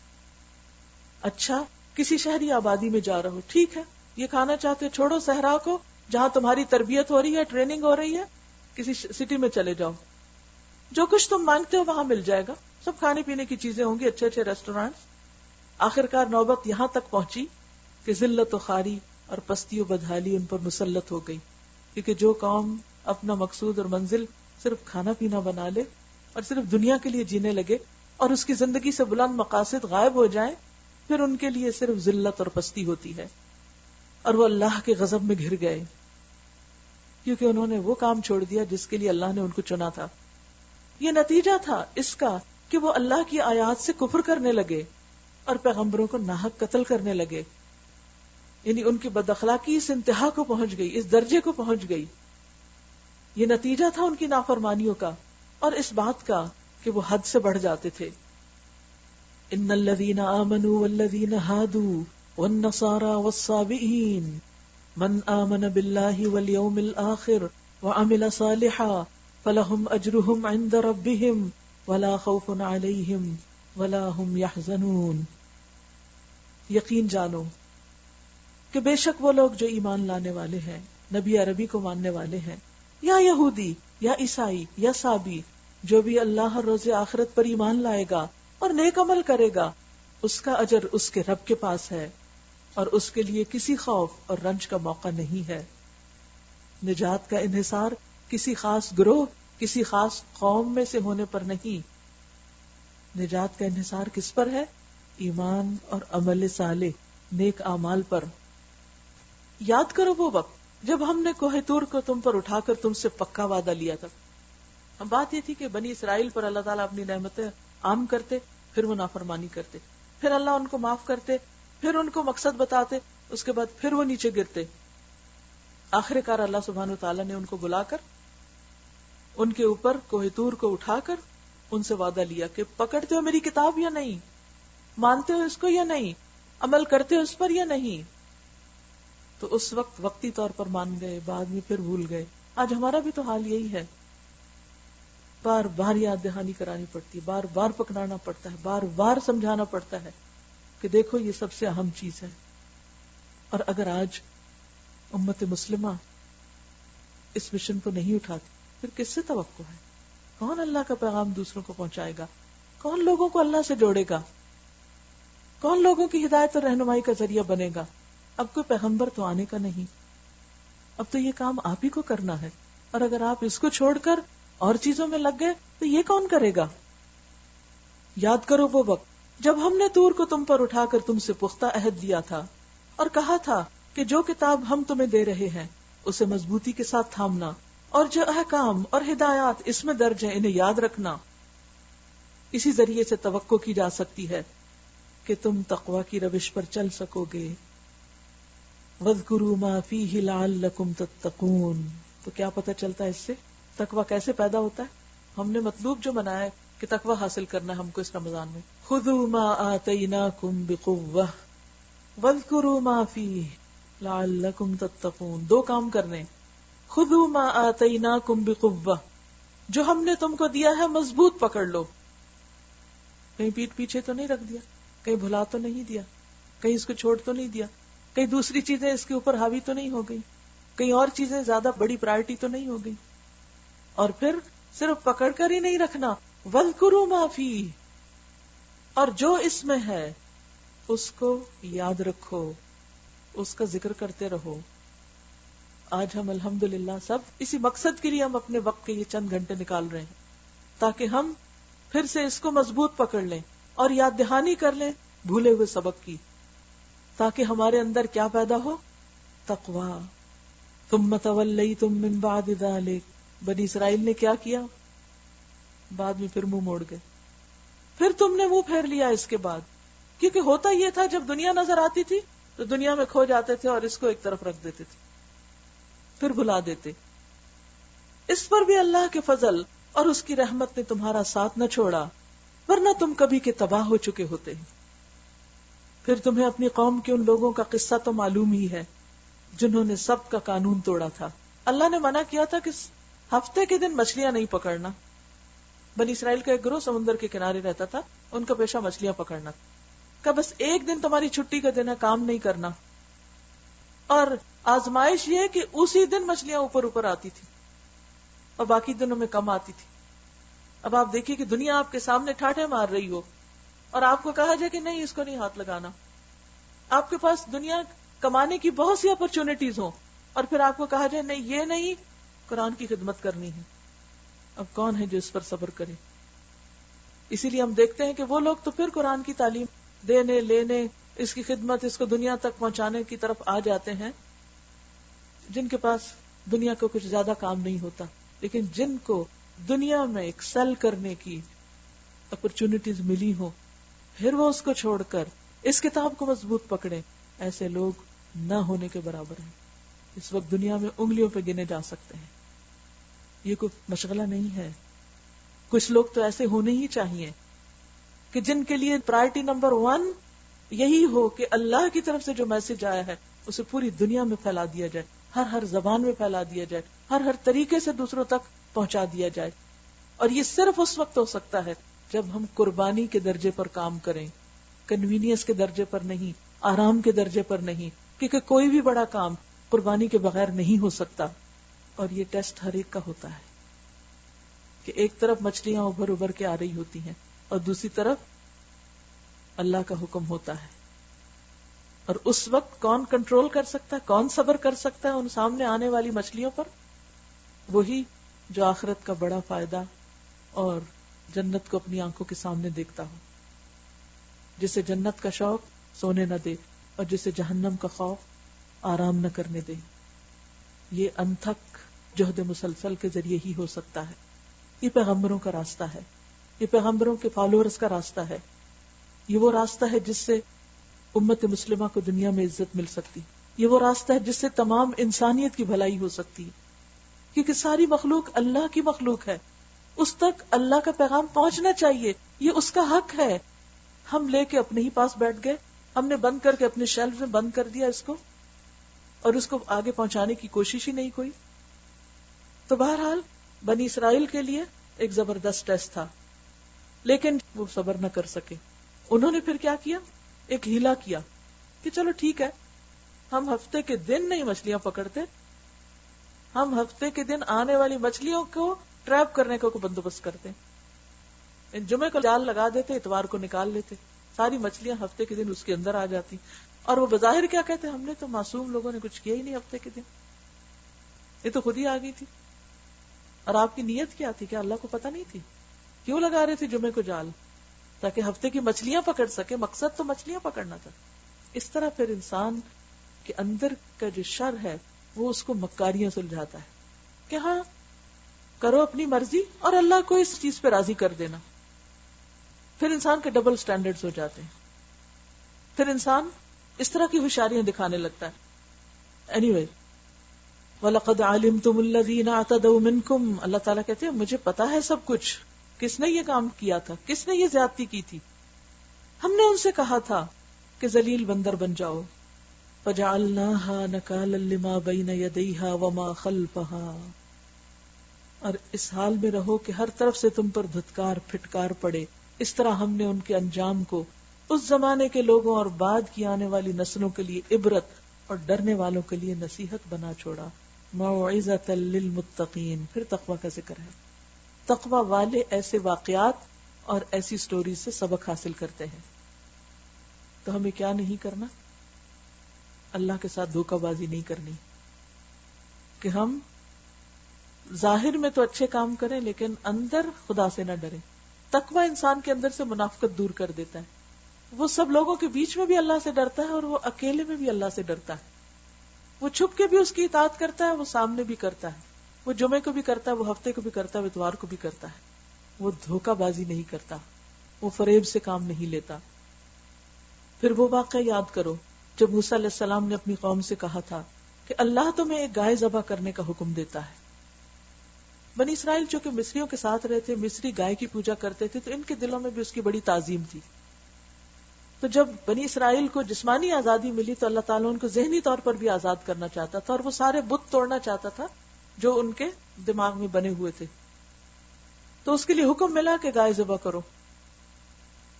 اچھا کسی شہری آبادی میں جا رہا ہو، ٹھیک ہے، یہ کھانا چاہتے ہو، چھوڑو صحرا کو جہاں تمہاری تربیت ہو رہی ہے، ٹریننگ ہو رہی ہے، کسی سٹی میں چلے جاؤ، جو کچھ تم مانگتے ہو وہاں مل جائے گا، سب کھانے پینے کی چیزیں ہوں گی، اچھے اچھے ریسٹورینٹس. آخرکار نوبت یہاں تک پہنچی کہ ذلت و خواری اور پستی و بدحالی ان پر مسلط ہو گئی، کیونکہ جو قوم اپنا مقصود اور منزل صرف کھانا پینا بنا لے اور صرف دنیا کے لیے جینے لگے اور اس کی زندگی سے بلند مقاصد غائب ہو جائیں، پھر ان کے لیے صرف ذلت اور پستی ہوتی ہے، اور وہ اللہ کے غضب میں گھر گئے کیونکہ انہوں نے وہ کام چھوڑ دیا جس کے لیے اللہ نے ان کو چنا تھا. یہ نتیجہ تھا اس کا کہ وہ اللہ کی آیات سے کفر کرنے لگے اور پیغمبروں کو ناحق قتل کرنے لگے. یعنی ان کی بد اخلاقی اس انتہا کو پہنچ گئی، اس درجے کو پہنچ گئی. یہ نتیجہ تھا ان کی نافرمانیوں کا اور اس بات کا کہ وہ حد سے بڑھ جاتے تھے. ان الذین آمنوا والذین ہادوا والنصارى والصابئین من آمن باللہ والیوم الآخر وعمل صالحا فلہم اجرہم عند ربہم ولا خوف علیہم ولا هم يحزنون. یقین جانو کہ بے شک وہ لوگ جو ایمان لانے والے ہیں، نبی عربی کو ماننے والے ہیں، یا یہودی یا عیسائی یا صابی، جو بھی اللہ اور روز آخرت پر ایمان لائے گا اور نیک عمل کرے گا، اس کا اجر اس کے رب کے پاس ہے اور اس کے لیے کسی خوف اور رنج کا موقع نہیں ہے. نجات کا انحصار کسی خاص گروہ، کسی خاص قوم میں سے ہونے پر نہیں. نجات کا انحصار کس پر ہے؟ ایمان اور عمل صالح، نیک اعمال پر. یاد کرو وہ وقت جب ہم نے کوہ طور کو تم پر اٹھا کر تم سے پکا وعدہ لیا تھا. بات یہ تھی کہ بنی اسرائیل پر اللہ تعالیٰ اپنی نعمتیں عام کرتے، پھر وہ نافرمانی کرتے، پھر اللہ ان کو معاف کرتے، پھر ان کو مقصد بتاتے، اس کے بعد پھر وہ نیچے گرتے. آخر کار اللہ سبحانہ وتعالیٰ نے ان کو بلا کر ان کے اوپر کوہ طور کو اٹھا کر ان سے وعدہ لیا کہ پکڑتے ہو میری کتاب یا نہیں، مانتے ہو اس کو یا نہیں، عمل کرتے ہو اس پر یا نہیں. تو اس وقت وقتی طور پر مان گئے، بعد میں پھر بھول گئے. آج ہمارا بھی تو حال یہی ہے، بار بار یاد دہانی کرانی پڑتی ہے، بار بار پکڑانا پڑتا ہے، بار بار سمجھانا پڑتا ہے کہ دیکھو یہ سب سے اہم چیز ہے. اور اگر آج امت مسلمہ اس مشن کو نہیں اٹھاتی، پھر کس سے توقع ہے؟ کون اللہ کا پیغام دوسروں کو پہنچائے گا؟ کون لوگوں کو اللہ سے جوڑے گا؟ کون لوگوں کی ہدایت اور رہنمائی کا ذریعہ بنے گا؟ اب کوئی پیغمبر تو آنے کا نہیں، اب تو یہ کام آپ ہی کو کرنا ہے، اور اگر آپ اس کو چھوڑ کر اور چیزوں میں لگ گئے تو یہ کون کرے گا؟ یاد کرو وہ وقت جب ہم نے طور کو تم پر اٹھا کر تم سے پختہ عہد لیا تھا اور کہا تھا کہ جو کتاب ہم تمہیں دے رہے ہیں اسے مضبوطی کے ساتھ تھامنا، اور جو احکام اور ہدایات اس میں درج ہیں انہیں یاد رکھنا۔ اسی ذریعے سے توقع کی جا سکتی ہے کہ تم تقوی کی روش پر چل سکو گے۔ وَاذْكُرُوا مَا فِيهِ لَعَلَّكُمْ تَتَّقُونَ۔ تو کیا پتہ چلتا ہے اس سے تقوی کیسے پیدا ہوتا ہے؟ ہم نے مطلوب جو بنایا ہے کہ تقوی حاصل کرنا ہے ہم کو اس رمضان میں، خُذُوا مَا آتَيْنَاكُمْ بِقُوَّةٍ وَاذْكُرُوا مَا فِيهِ لَعَلَّكُمْ تَتَّقُونَ۔ دو کام کرنے، خُذُوا مَا آتَيْنَاكُمْ بِقُوَّةٍ، جو ہم نے تم کو دیا ہے مضبوط پکڑ لو، کہیں پیٹ پیچھے تو نہیں رکھ دیا، کہیں بھلا تو نہیں دیا، کہیں اس کو چھوڑ تو نہیں دیا، کہیں دوسری چیزیں اس کے اوپر حاوی تو نہیں ہو گئی، کہیں اور چیزیں زیادہ بڑی پرائرٹی تو نہیں ہو گئی۔ اور پھر صرف پکڑ کر ہی نہیں رکھنا، وَاذْكُرُوا مَا فِيهِ، اور جو اس میں ہے اس کو یاد رکھو، اس کا ذکر کرتے رہو۔ آج ہم الحمدللہ سب اسی مقصد کے لیے ہم اپنے وقت کے یہ چند گھنٹے نکال رہے ہیں تاکہ ہم پھر سے اس کو مضبوط پکڑ لیں اور یاد دہانی کر لیں بھولے ہوئے سبق کی، تاکہ ہمارے اندر کیا پیدا ہو؟ تقوی۔ ثم تولیتم من بعد ذلک، بنی اسرائیل نے کیا کیا؟ بعد میں پھر منہ موڑ گئے، پھر تم نے منہ پھیر لیا اس کے بعد، کیونکہ ہوتا یہ تھا جب دنیا نظر آتی تھی تو دنیا میں کھو جاتے تھے اور اس کو ایک طرف رکھ دیتے تھے، پھر بھلا دیتے۔ اس پر بھی اللہ کے فضل اور اس کی رحمت نے تمہارا ساتھ نہ چھوڑا، ورنہ تم کبھی کے تباہ ہو چکے ہوتے۔ پھر تمہیں اپنی قوم کے ان لوگوں کا قصہ تو معلوم ہی ہے جنہوں نے سب کا قانون توڑا تھا۔ اللہ نے منع کیا تھا کہ ہفتے کے دن مچھلیاں نہیں پکڑنا۔ بنی اسرائیل کا ایک گروہ سمندر کے کنارے رہتا تھا، ان کا پیشہ مچھلیاں پکڑنا کہ بس ایک دن تمہاری چھٹی کا دن ہے، کام نہیں کرنا، اور آزمائش یہ کہ اسی دن مچھلیاں اوپر آتی تھی اور باقی دنوں میں کم آتی تھی۔ اب آپ دیکھیے کہ دنیا آپ کے سامنے ٹھاٹھے مار رہی ہو اور آپ کو کہا جائے کہ نہیں اس کو نہیں ہاتھ لگانا، آپ کے پاس دنیا کمانے کی بہت سی اپرچونٹیز ہوں اور پھر آپ کو کہا جائے نہیں یہ نہیں، قرآن کی خدمت کرنی ہے۔ اب کون ہے جو اس پر صبر کرے؟ اسی لیے ہم دیکھتے ہیں کہ وہ لوگ تو پھر قرآن کی تعلیم دینے لینے، اس کی خدمت، اس کو دنیا تک پہنچانے کی طرف آ جاتے ہیں جن کے پاس دنیا کو کچھ زیادہ کام نہیں ہوتا، لیکن جن کو دنیا میں ایکسل کرنے کی اپرچونٹیز ملی ہو، پھر وہ اس کو چھوڑ کر اس کتاب کو مضبوط پکڑے، ایسے لوگ نہ ہونے کے برابر ہیں۔ اس وقت دنیا میں انگلیوں پہ گنے جا سکتے ہیں، یہ کوئی مشغلہ نہیں ہے۔ کچھ لوگ تو ایسے ہونے ہی چاہیے کہ جن کے لیے پرائرٹی نمبر 1 یہی ہو کہ اللہ کی طرف سے جو میسج آیا ہے اسے پوری دنیا میں پھیلا دیا جائے، ہر زبان میں پھیلا دیا جائے، ہر طریقے سے دوسروں تک پہنچا دیا جائے۔ اور یہ صرف اس وقت ہو سکتا ہے جب ہم قربانی کے درجے پر کام کریں، کنوینئنس کے درجے پر نہیں، آرام کے درجے پر نہیں، کیونکہ کوئی بھی بڑا کام قربانی کے بغیر نہیں ہو سکتا۔ اور یہ ٹیسٹ ہر ایک کا ہوتا ہے کہ ایک طرف مچھلیاں ابھر کے آ رہی ہوتی ہیں اور دوسری طرف اللہ کا حکم ہوتا ہے، اور اس وقت کون کنٹرول کر سکتا ہے، کون صبر کر سکتا ہے ان سامنے آنے والی مچھلیوں پر؟ وہی جو آخرت کا بڑا فائدہ اور جنت کو اپنی آنکھوں کے سامنے دیکھتا ہو، جسے جنت کا شوق سونے نہ دے اور جسے جہنم کا خوف آرام نہ کرنے دے۔ یہ انتھک جہد مسلسل کے ذریعے ہی ہو سکتا ہے۔ یہ پیغمبروں کا راستہ ہے، یہ پیغمبروں کے فالوورز کا راستہ ہے، یہ وہ راستہ ہے جس سے امت مسلمہ کو دنیا میں عزت مل سکتی، یہ وہ راستہ ہے جس سے تمام انسانیت کی بھلائی ہو سکتی ہے، کیونکہ ساری مخلوق اللہ کی مخلوق ہے، اس تک اللہ کا پیغام پہنچنا چاہیے، یہ اس کا حق ہے۔ ہم لے کے اپنے ہی پاس بیٹھ گئے، ہم نے بند کر کے اپنے شیلف میں بند کر دیا اس کو، اور اس کو آگے پہنچانے کی کوشش ہی نہیں کوئی۔ تو بہرحال بنی اسرائیل کے لیے ایک زبردست ٹیسٹ تھا، لیکن وہ صبر نہ کر سکے۔ انہوں نے پھر کیا کیا؟ ایک ہیلا کیا کہ چلو ٹھیک ہے، ہم ہفتے کے دن نہیں مچھلیاں پکڑتے، ہم ہفتے کے دن آنے والی مچھلیوں کو ٹریپ کرنے کا بندوبست کرتے ہیں. جمعے کو جال لگا دیتے، اتوار کو نکال لیتے، ساری مچھلیاں ہفتے کے دن اس کے اندر آ جاتی. اور وہ بظاہر کیا کہتے ہیں، ہم نے تو معصوم لوگوں نے کچھ کیا ہی نہیں ہفتے کے دن، یہ تو خود ہی آ گئی تھی. اور آپ کی نیت کیا تھی؟ کیا اللہ کو پتہ نہیں تھی؟ کیوں لگا رہے تھے جمعے کو جال؟ تاکہ ہفتے کی مچھلیاں پکڑ سکے. مقصد تو مچھلیاں پکڑنا تھا. اس طرح پھر انسان کے اندر کا جو شر ہے وہ اس کو مکاریاں سلجھاتا ہے کہ ہاں کرو اپنی مرضی اور اللہ کو اس چیز پہ راضی کر دینا. پھر انسان کے ڈبل سٹینڈرڈز ہو جاتے ہیں، پھر انسان اس طرح کی ہوشیاریاں دکھانے لگتا ہے. اینی وے، وَلَقَدْ عَلِمْتُمُ الَّذِينَ اعْتَدَوْا مِنْكُمْ، اللہ تعالیٰ کہتے ہیں مجھے پتا ہے سب کچھ، کس نے یہ کام کیا تھا، کس نے یہ زیادتی کی تھی. ہم نے ان سے کہا تھا کہ ذلیل بندر بن جاؤ. فَجَعَلْنَاهَا نَكَالًا لِمَا بَيْنَ يَدَيْهَا وَمَا خَلْفَهَا، اور اس حال میں رہو کہ ہر طرف سے تم پر دھتکار پھٹکار پڑے. اس طرح ہم نے ان کے انجام کو اس زمانے کے لوگوں اور بعد کی آنے والی نسلوں کے لیے عبرت اور ڈرنے والوں کے لیے نصیحت بنا چھوڑا. موعظۃ للمتقین، پھر تقوی کا ذکر ہے. تقوی والے ایسے واقعات اور ایسی سٹوریز سے سبق حاصل کرتے ہیں. تو ہمیں کیا نہیں کرنا؟ اللہ کے ساتھ دھوکہ بازی نہیں کرنی کہ ہم ظاہر میں تو اچھے کام کریں لیکن اندر خدا سے نہ ڈریں. تقوی انسان کے اندر سے منافقت دور کر دیتا ہے. وہ سب لوگوں کے بیچ میں بھی اللہ سے ڈرتا ہے اور وہ اکیلے میں بھی اللہ سے ڈرتا ہے. وہ چھپ کے بھی اس کی اطاعت کرتا ہے، وہ سامنے بھی کرتا ہے، وہ جمعے کو بھی کرتا ہے، وہ ہفتے کو بھی کرتا ہے، وہ اتوار کو بھی کرتا ہے. وہ دھوکہ بازی نہیں کرتا، وہ فریب سے کام نہیں لیتا. پھر وہ واقعہ یاد کرو جب موسیٰ علیہ السلام نے اپنی قوم سے کہا تھا کہ اللہ تمہیں ایک گائے ذبح کرنے کا حکم دیتا ہے. بنی اسرائیل چونکہ مصریوں کے ساتھ رہے تھے، مصری گائے کی پوجا کرتے تھے، تو ان کے دلوں میں بھی اس کی بڑی تعظیم تھی. تو جب بنی اسرائیل کو جسمانی آزادی ملی تو اللہ تعالیٰ ان کو ذہنی طور پر بھی آزاد کرنا چاہتا تھا، اور وہ سارے بت توڑنا چاہتا تھا جو ان کے دماغ میں بنے ہوئے تھے. تو اس کے لیے حکم ملا کہ گائے ذبح کرو.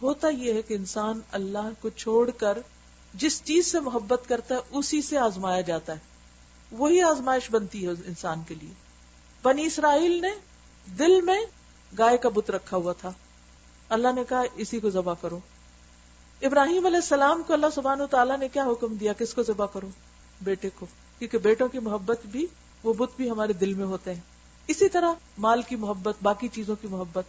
ہوتا یہ ہے کہ انسان اللہ کو چھوڑ کر جس چیز سے محبت کرتا ہے اسی سے آزمایا جاتا ہے، وہی آزمائش بنتی ہے انسان کے لیے. بنی اسرائیل نے دل میں گائے کا بت رکھا ہوا تھا، اللہ نے کہا اسی کو ذبح کرو. ابراہیم علیہ السلام کو اللہ سبحانہ وتعالیٰ نے کیا حکم دیا؟ کس کو ذبح کرو؟ بیٹے کو، کیونکہ بیٹوں کی محبت بھی، وہ بت بھی ہمارے دل میں ہوتے ہیں. اسی طرح مال کی محبت، باقی چیزوں کی محبت.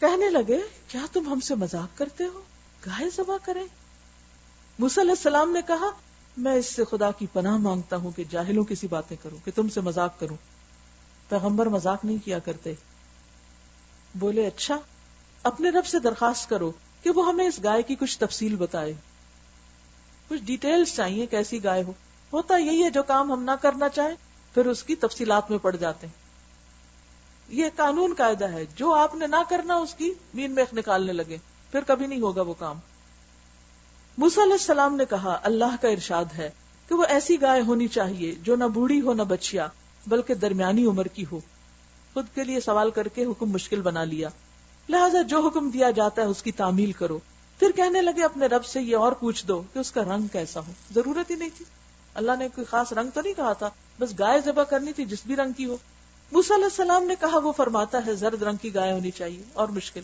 کہنے لگے کیا تم ہم سے مذاق کرتے ہو؟ گائے ذبح کریں؟ موسیٰ علیہ السلام نے کہا میں اس سے خدا کی پناہ مانگتا ہوں کہ جاہلوں کی سی باتیں کروں، کہ تم سے مذاق کروں. پیغمبر مذاق نہیں کیا کرتے. بولے اچھا، اپنے رب سے درخواست کرو کہ وہ ہمیں اس گائے کی کچھ تفصیل بتائے، کچھ ڈیٹیلز چاہیے کیسی گائے ہو. ہوتا یہی ہے جو کام ہم نہ کرنا چاہیں پھر اس کی تفصیلات میں پڑ جاتے ہیں. یہ قانون قاعدہ ہے، جو آپ نے نہ کرنا اس کی مین میخ نکالنے لگے پھر کبھی نہیں ہوگا وہ کام. موسیٰ علیہ السلام نے کہا اللہ کا ارشاد ہے کہ وہ ایسی گائے ہونی چاہیے جو نہ بوڑھی ہو نہ بچیا بلکہ درمیانی عمر کی ہو. خود کے لیے سوال کر کے حکم مشکل بنا لیا، لہذا جو حکم دیا جاتا ہے اس کی تعمیل کرو. پھر کہنے لگے اپنے رب سے یہ اور پوچھ دو کہ اس کا رنگ کیسا ہو. ضرورت ہی نہیں تھی، اللہ نے کوئی خاص رنگ تو نہیں کہا تھا، بس گائے ذبح کرنی تھی جس بھی رنگ کی ہو. موسیٰ علیہ السلام نے کہا وہ فرماتا ہے زرد رنگ کی گائے ہونی چاہیے، اور مشکل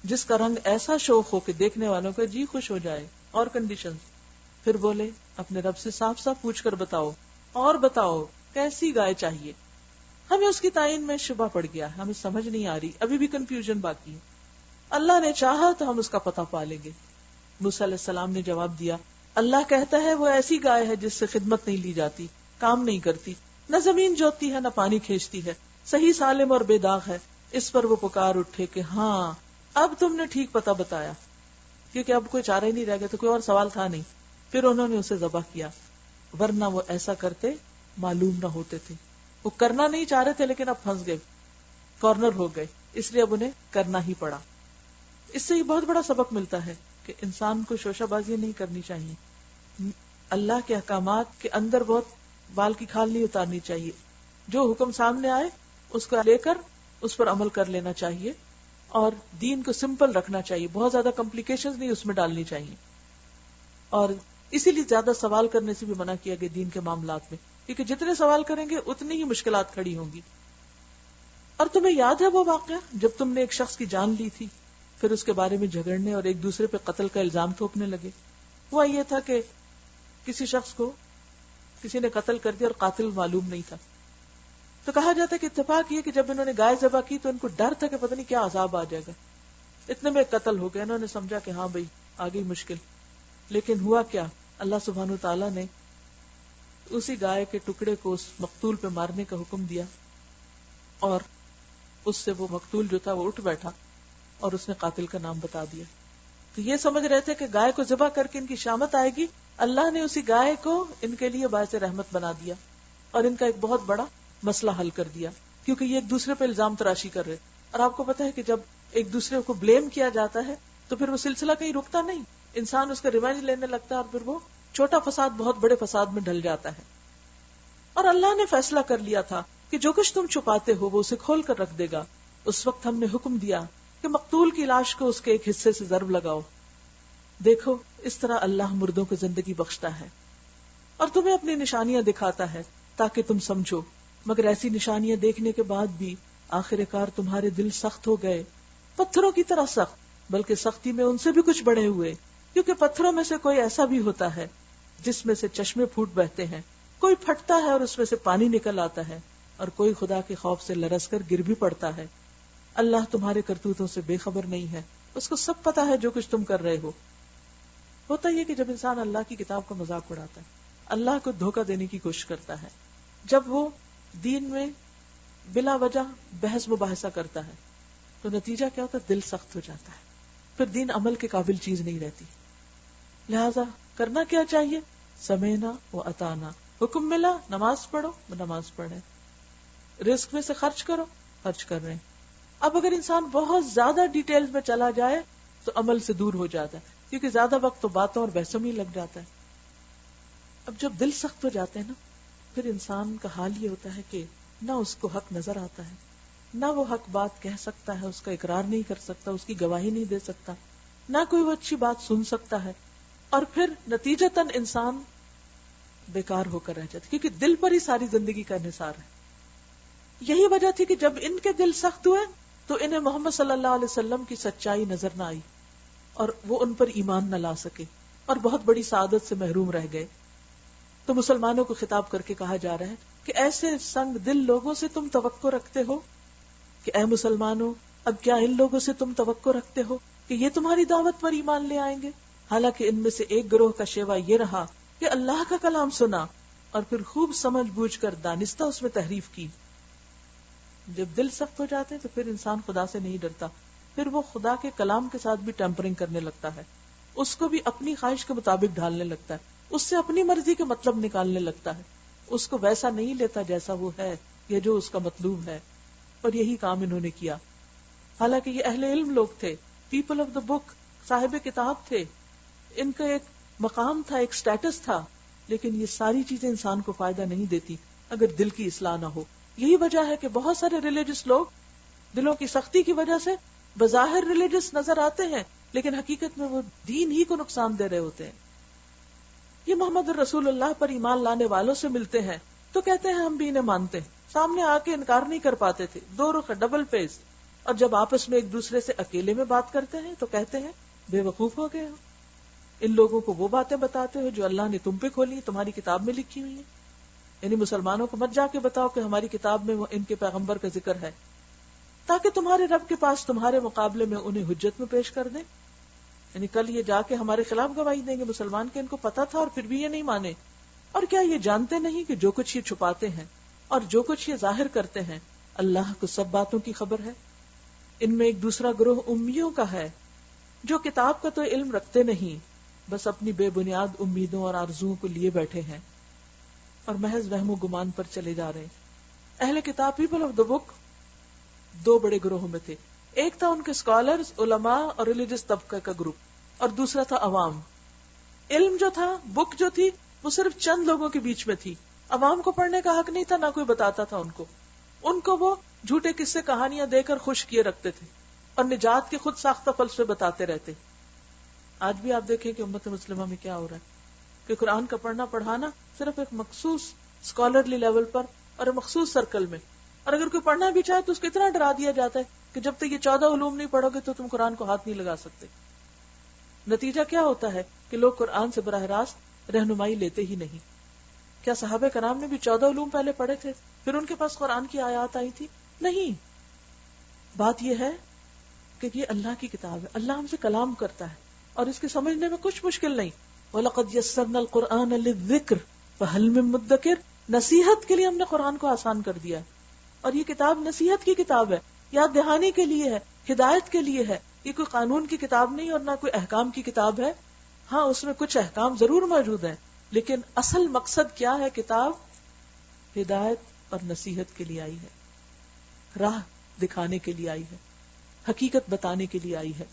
جس کا رنگ ایسا شوق ہو کہ دیکھنے والوں کا جی خوش ہو جائے، اور کنڈیشنز. پھر بولے اپنے رب سے صاف صاف پوچھ کر بتاؤ، اور بتاؤ کیسی گائے چاہیے. ہمیں اس کی تعین میں شبہ پڑ گیا، ہمیں سمجھ نہیں آ رہی، ابھی بھی کنفیوژن باقی ہے. اللہ نے چاہا تو ہم اس کا پتہ پا لیں گے. موسیٰ علیہ السلام نے جواب دیا اللہ کہتا ہے وہ ایسی گائے ہے جس سے خدمت نہیں لی جاتی، کام نہیں کرتی، نہ زمین جوتتی ہے نہ پانی کھینچتی ہے، صحیح سالم اور بے داغ ہے. اس پر وہ پکار اٹھے کہ ہاں اب تم نے ٹھیک پتہ بتایا، کیونکہ اب کوئی چارہ ہی نہیں رہ گیا، تو کوئی اور سوال تھا نہیں. پھر انہوں نے اسے ذبح کیا، ورنہ وہ ایسا کرتے معلوم نہ ہوتے تھے. وہ کرنا نہیں چاہ رہے تھے لیکن اب پھنس گئے، کارنر ہو گئے، اس لیے اب انہیں کرنا ہی پڑا. اس سے یہ بہت بڑا سبق ملتا ہے کہ انسان کو شوشہ بازی نہیں کرنی چاہیے، اللہ کے احکامات کے اندر بہت بال کی کھال نہیں اتارنی چاہیے. جو حکم سامنے آئے اس کو لے کر اس پر عمل کر لینا چاہیے، اور دین کو سمپل رکھنا چاہیے، بہت زیادہ کمپلیکیشنز نہیں اس میں ڈالنی چاہیے. اور اسی لیے زیادہ سوال کرنے سے بھی منع کیا گیا دین کے معاملات میں، کیونکہ جتنے سوال کریں گے اتنی ہی مشکلات کھڑی ہوں گی۔ اور تمہیں یاد ہے وہ واقعہ جب تم نے ایک شخص کی جان لی تھی، پھر اس کے بارے میں جھگڑنے اور ایک دوسرے پہ قتل کا الزام تھوپنے لگے؟ ہوا یہ تھا کہ کسی شخص کو کسی نے قتل کر دیا اور قاتل معلوم نہیں تھا، تو کہا جاتا ہے کہ اتفاق یہ کہ جب انہوں نے گائے ذبح کی تو ان کو ڈر تھا کہ پتہ نہیں کیا عذاب آ جائے گا، اتنے میں قتل ہو گیا۔ انہوں نے سمجھا کہ ہاں بھئی آ گئی مشکل، لیکن ہوا کیا، اللہ سبحانہ تعالیٰ نے اسی گائے کے ٹکڑے کو اس مقتول پہ مارنے کا حکم دیا، اور اس سے وہ مقتول جو تھا وہ اٹھ بیٹھا اور اس نے قاتل کا نام بتا دیا۔ تو یہ سمجھ رہے تھے کہ گائے کو ذبح کر کے ان کی شامت آئے گی، اللہ نے اسی گائے کو ان کے لیے باعث رحمت بنا دیا اور ان کا ایک بہت بڑا مسئلہ حل کر دیا، کیونکہ یہ ایک دوسرے پہ الزام تراشی کر رہے۔ اور آپ کو پتا ہے کہ جب ایک دوسرے کو بلیم کیا جاتا ہے تو پھر وہ سلسلہ کہیں رکتا نہیں، انسان اس کا ریونج لینے لگتا ہے اور پھر وہ چھوٹا فساد بہت بڑے فساد میں ڈھل جاتا ہے۔ اور اللہ نے فیصلہ کر لیا تھا کہ جو کچھ تم چھپاتے ہو وہ اسے کھول کر رکھ دے گا۔ اس وقت ہم نے حکم دیا کہ مقتول کی لاش کو اس کے ایک حصے سے ضرب لگاؤ۔ دیکھو اس طرح اللہ مردوں کو زندگی بخشتا ہے اور تمہیں اپنی نشانیاں دکھاتا ہے تاکہ تم سمجھو، مگر ایسی نشانیاں دیکھنے کے بعد بھی آخر کار تمہارے دل سخت ہو گئے، پتھروں کی طرح سخت، بلکہ سختی میں ان سے بھی کچھ بڑھے ہوئے، کیونکہ پتھروں میں سے کوئی ایسا بھی ہوتا ہے جس میں سے چشمے پھوٹ بہتے ہیں، کوئی پھٹتا ہے اور اس میں سے پانی نکل آتا ہے، اور کوئی خدا کے خوف سے لرز کر گر بھی پڑتا ہے۔ اللہ تمہارے کرتوتوں سے بے خبر نہیں ہے، اس کو سب پتا ہے جو کچھ تم کر رہے ہو۔ ہوتا یہ کہ جب انسان اللہ کی کتاب کا مذاق اڑاتا ہے، اللہ کو دھوکہ دینے کی کوشش کرتا ہے، جب وہ دین میں بلا وجہ بحث مباحثہ کرتا ہے، تو نتیجہ کیا ہوتا ہے؟ دل سخت ہو جاتا ہے، پھر دین عمل کے قابل چیز نہیں رہتی۔ لہذا کرنا کیا چاہیے؟ سمینا و اطانا، حکم ملا نماز پڑھو، نماز پڑھیں، رزق میں سے خرچ کرو، خرچ کر رہے ہیں۔ اب اگر انسان بہت زیادہ ڈیٹیلز میں چلا جائے تو عمل سے دور ہو جاتا ہے، کیونکہ زیادہ وقت تو باتوں اور بحثوں میں ہی لگ جاتا ہے۔ اب جب دل سخت ہو جاتے ہیں نا، پھر انسان کا حال یہ ہوتا ہے کہ نہ اس کو حق نظر آتا ہے، نہ وہ حق بات کہہ سکتا ہے، اس کا اقرار نہیں کر سکتا، اس کی گواہی نہیں دے سکتا، نہ کوئی وہ اچھی بات سن سکتا ہے، اور پھر نتیجتاً انسان بیکار ہو کر رہ جاتا ہے، کیونکہ دل پر ہی ساری زندگی کا انحصار ہے۔ یہی وجہ تھی کہ جب ان کے دل سخت ہوئے تو انہیں محمد صلی اللہ علیہ وسلم کی سچائی نظر نہ آئی اور وہ ان پر ایمان نہ لا سکے اور بہت بڑی سعادت سے محروم رہ گئے۔ تو مسلمانوں کو خطاب کر کے کہا جا رہا ہے کہ ایسے سنگ دل لوگوں سے تم توقع رکھتے ہو کہ اے مسلمانوں، اب کیا ان لوگوں سے تم توقع رکھتے ہو کہ یہ تمہاری دعوت پر ایمان لے آئیں گے؟ حالانکہ ان میں سے ایک گروہ کا شیوا یہ رہا کہ اللہ کا کلام سنا اور پھر خوب سمجھ بوجھ کر دانستہ اس میں تحریف کی۔ جب دل سخت ہو جاتے ہیں تو پھر انسان خدا سے نہیں ڈرتا، پھر وہ خدا کے کلام کے ساتھ بھی ٹیمپرنگ کرنے لگتا ہے، اس کو بھی اپنی خواہش کے مطابق ڈھالنے لگتا ہے، اس سے اپنی مرضی کے مطلب نکالنے لگتا ہے، اس کو ویسا نہیں لیتا جیسا وہ ہے یا جو اس کا مطلوب ہے۔ اور یہی کام انہوں نے کیا، حالانکہ یہ اہل علم لوگ تھے، پیپل آف دا بک، صاحب کتاب تھے، ان کا ایک مقام تھا، ایک سٹیٹس تھا، لیکن یہ ساری چیزیں انسان کو فائدہ نہیں دیتی اگر دل کی اصلاح نہ ہو۔ یہی وجہ ہے کہ بہت سارے ریلیجس لوگ دلوں کی سختی کی وجہ سے بظاہر ریلیجس نظر آتے ہیں لیکن حقیقت میں وہ دین ہی کو نقصان دے رہے ہوتے ہیں۔ یہ محمد رسول اللہ پر ایمان لانے والوں سے ملتے ہیں تو کہتے ہیں ہم بھی انہیں مانتے ہیں، سامنے آ کے انکار نہیں کر پاتے تھے، دو رخ، ڈبل فیس، اور جب آپس میں ایک دوسرے سے اکیلے میں بات کرتے ہیں تو کہتے ہیں بے وقوف ہو گئے ہو، ان لوگوں کو وہ باتیں بتاتے ہو جو اللہ نے تم پہ کھولی، تمہاری کتاب میں لکھی ہوئی ہیں، یعنی مسلمانوں کو مت جا کے بتاؤ کہ ہماری کتاب میں ان کے پیغمبر کا ذکر ہے، تاکہ تمہارے رب کے پاس تمہارے مقابلے میں انہیں حجت میں پیش کر دیں، یعنی کل یہ جا کے ہمارے خلاف گواہی دیں گے مسلمان کہ ان کو پتا تھا اور پھر بھی یہ نہیں مانے۔ اور کیا یہ جانتے نہیں کہ جو کچھ یہ چھپاتے ہیں اور جو کچھ یہ ظاہر کرتے ہیں اللہ کو سب باتوں کی خبر ہے؟ ان میں ایک دوسرا گروہ امیوں کا ہے جو کتاب کا تو علم رکھتے نہیں، بس اپنی بے بنیاد امیدوں اور آرزوؤں کو لیے بیٹھے ہیں اور محض وہم و گمان پر چلے جا رہے ہیں۔ اہل کتاب پیپل آف دا بک دو بڑے گروہوں میں تھے، ایک تھا ان کے اسکالرز، علماء اور ریلیجس طبقہ کا گروپ، اور دوسرا تھا عوام۔ علم جو تھا، بک جو تھی، وہ صرف چند لوگوں کے بیچ میں تھی، عوام کو پڑھنے کا حق نہیں تھا، نہ کوئی بتاتا تھا ان کو وہ جھوٹے قصے کہانیاں دے کر خوش کیے رکھتے تھے اور نجات کے خود ساختہ فلسفے بتاتے رہتے۔ آج بھی آپ دیکھیں کہ امت مسلمہ میں کیا ہو رہا ہے، کہ قرآن کا پڑھنا پڑھانا صرف ایک مخصوص اسکالرلی لیول پر اور ایک مخصوص سرکل میں، اور اگر کوئی پڑھنا بھی چاہے تو اس کو اتنا ڈرا دیا جاتا ہے کہ جب تک یہ 14 علوم نہیں پڑھو گے تو تم قرآن کو ہاتھ نہیں لگا سکتے. نتیجہ کیا ہوتا ہے کہ لوگ قرآن سے براہ راست رہنمائی لیتے ہی نہیں. کیا صحابہ کرام نے بھی 14 علوم پہلے پڑھے تھے پھر ان کے پاس قرآن کی آیات آئی تھی؟ نہیں. بات یہ ہے کہ یہ اللہ کی کتاب ہے، اللہ ہم سے کلام کرتا ہے اور اس کے سمجھنے میں کچھ مشکل نہیں. وَلَقَدْ يَسَّرْنَا الْقُرْآنَ لِلذِّكْرِ فَهَلْ مِن مُدَّكِرٍ. نصیحت کے لیے ہم نے قرآن کو آسان کر دیا اور یہ کتاب نصیحت کی کتاب ہے، یاد دہانی کے لیے ہے، ہدایت کے لیے ہے. یہ کوئی قانون کی کتاب نہیں اور نہ کوئی احکام کی کتاب ہے. ہاں اس میں کچھ احکام ضرور موجود ہیں لیکن اصل مقصد کیا ہے؟ کتاب ہدایت اور نصیحت کے لیے آئی ہے، راہ دکھانے کے لیے آئی ہے، حقیقت بتانے کے لیے آئی ہے.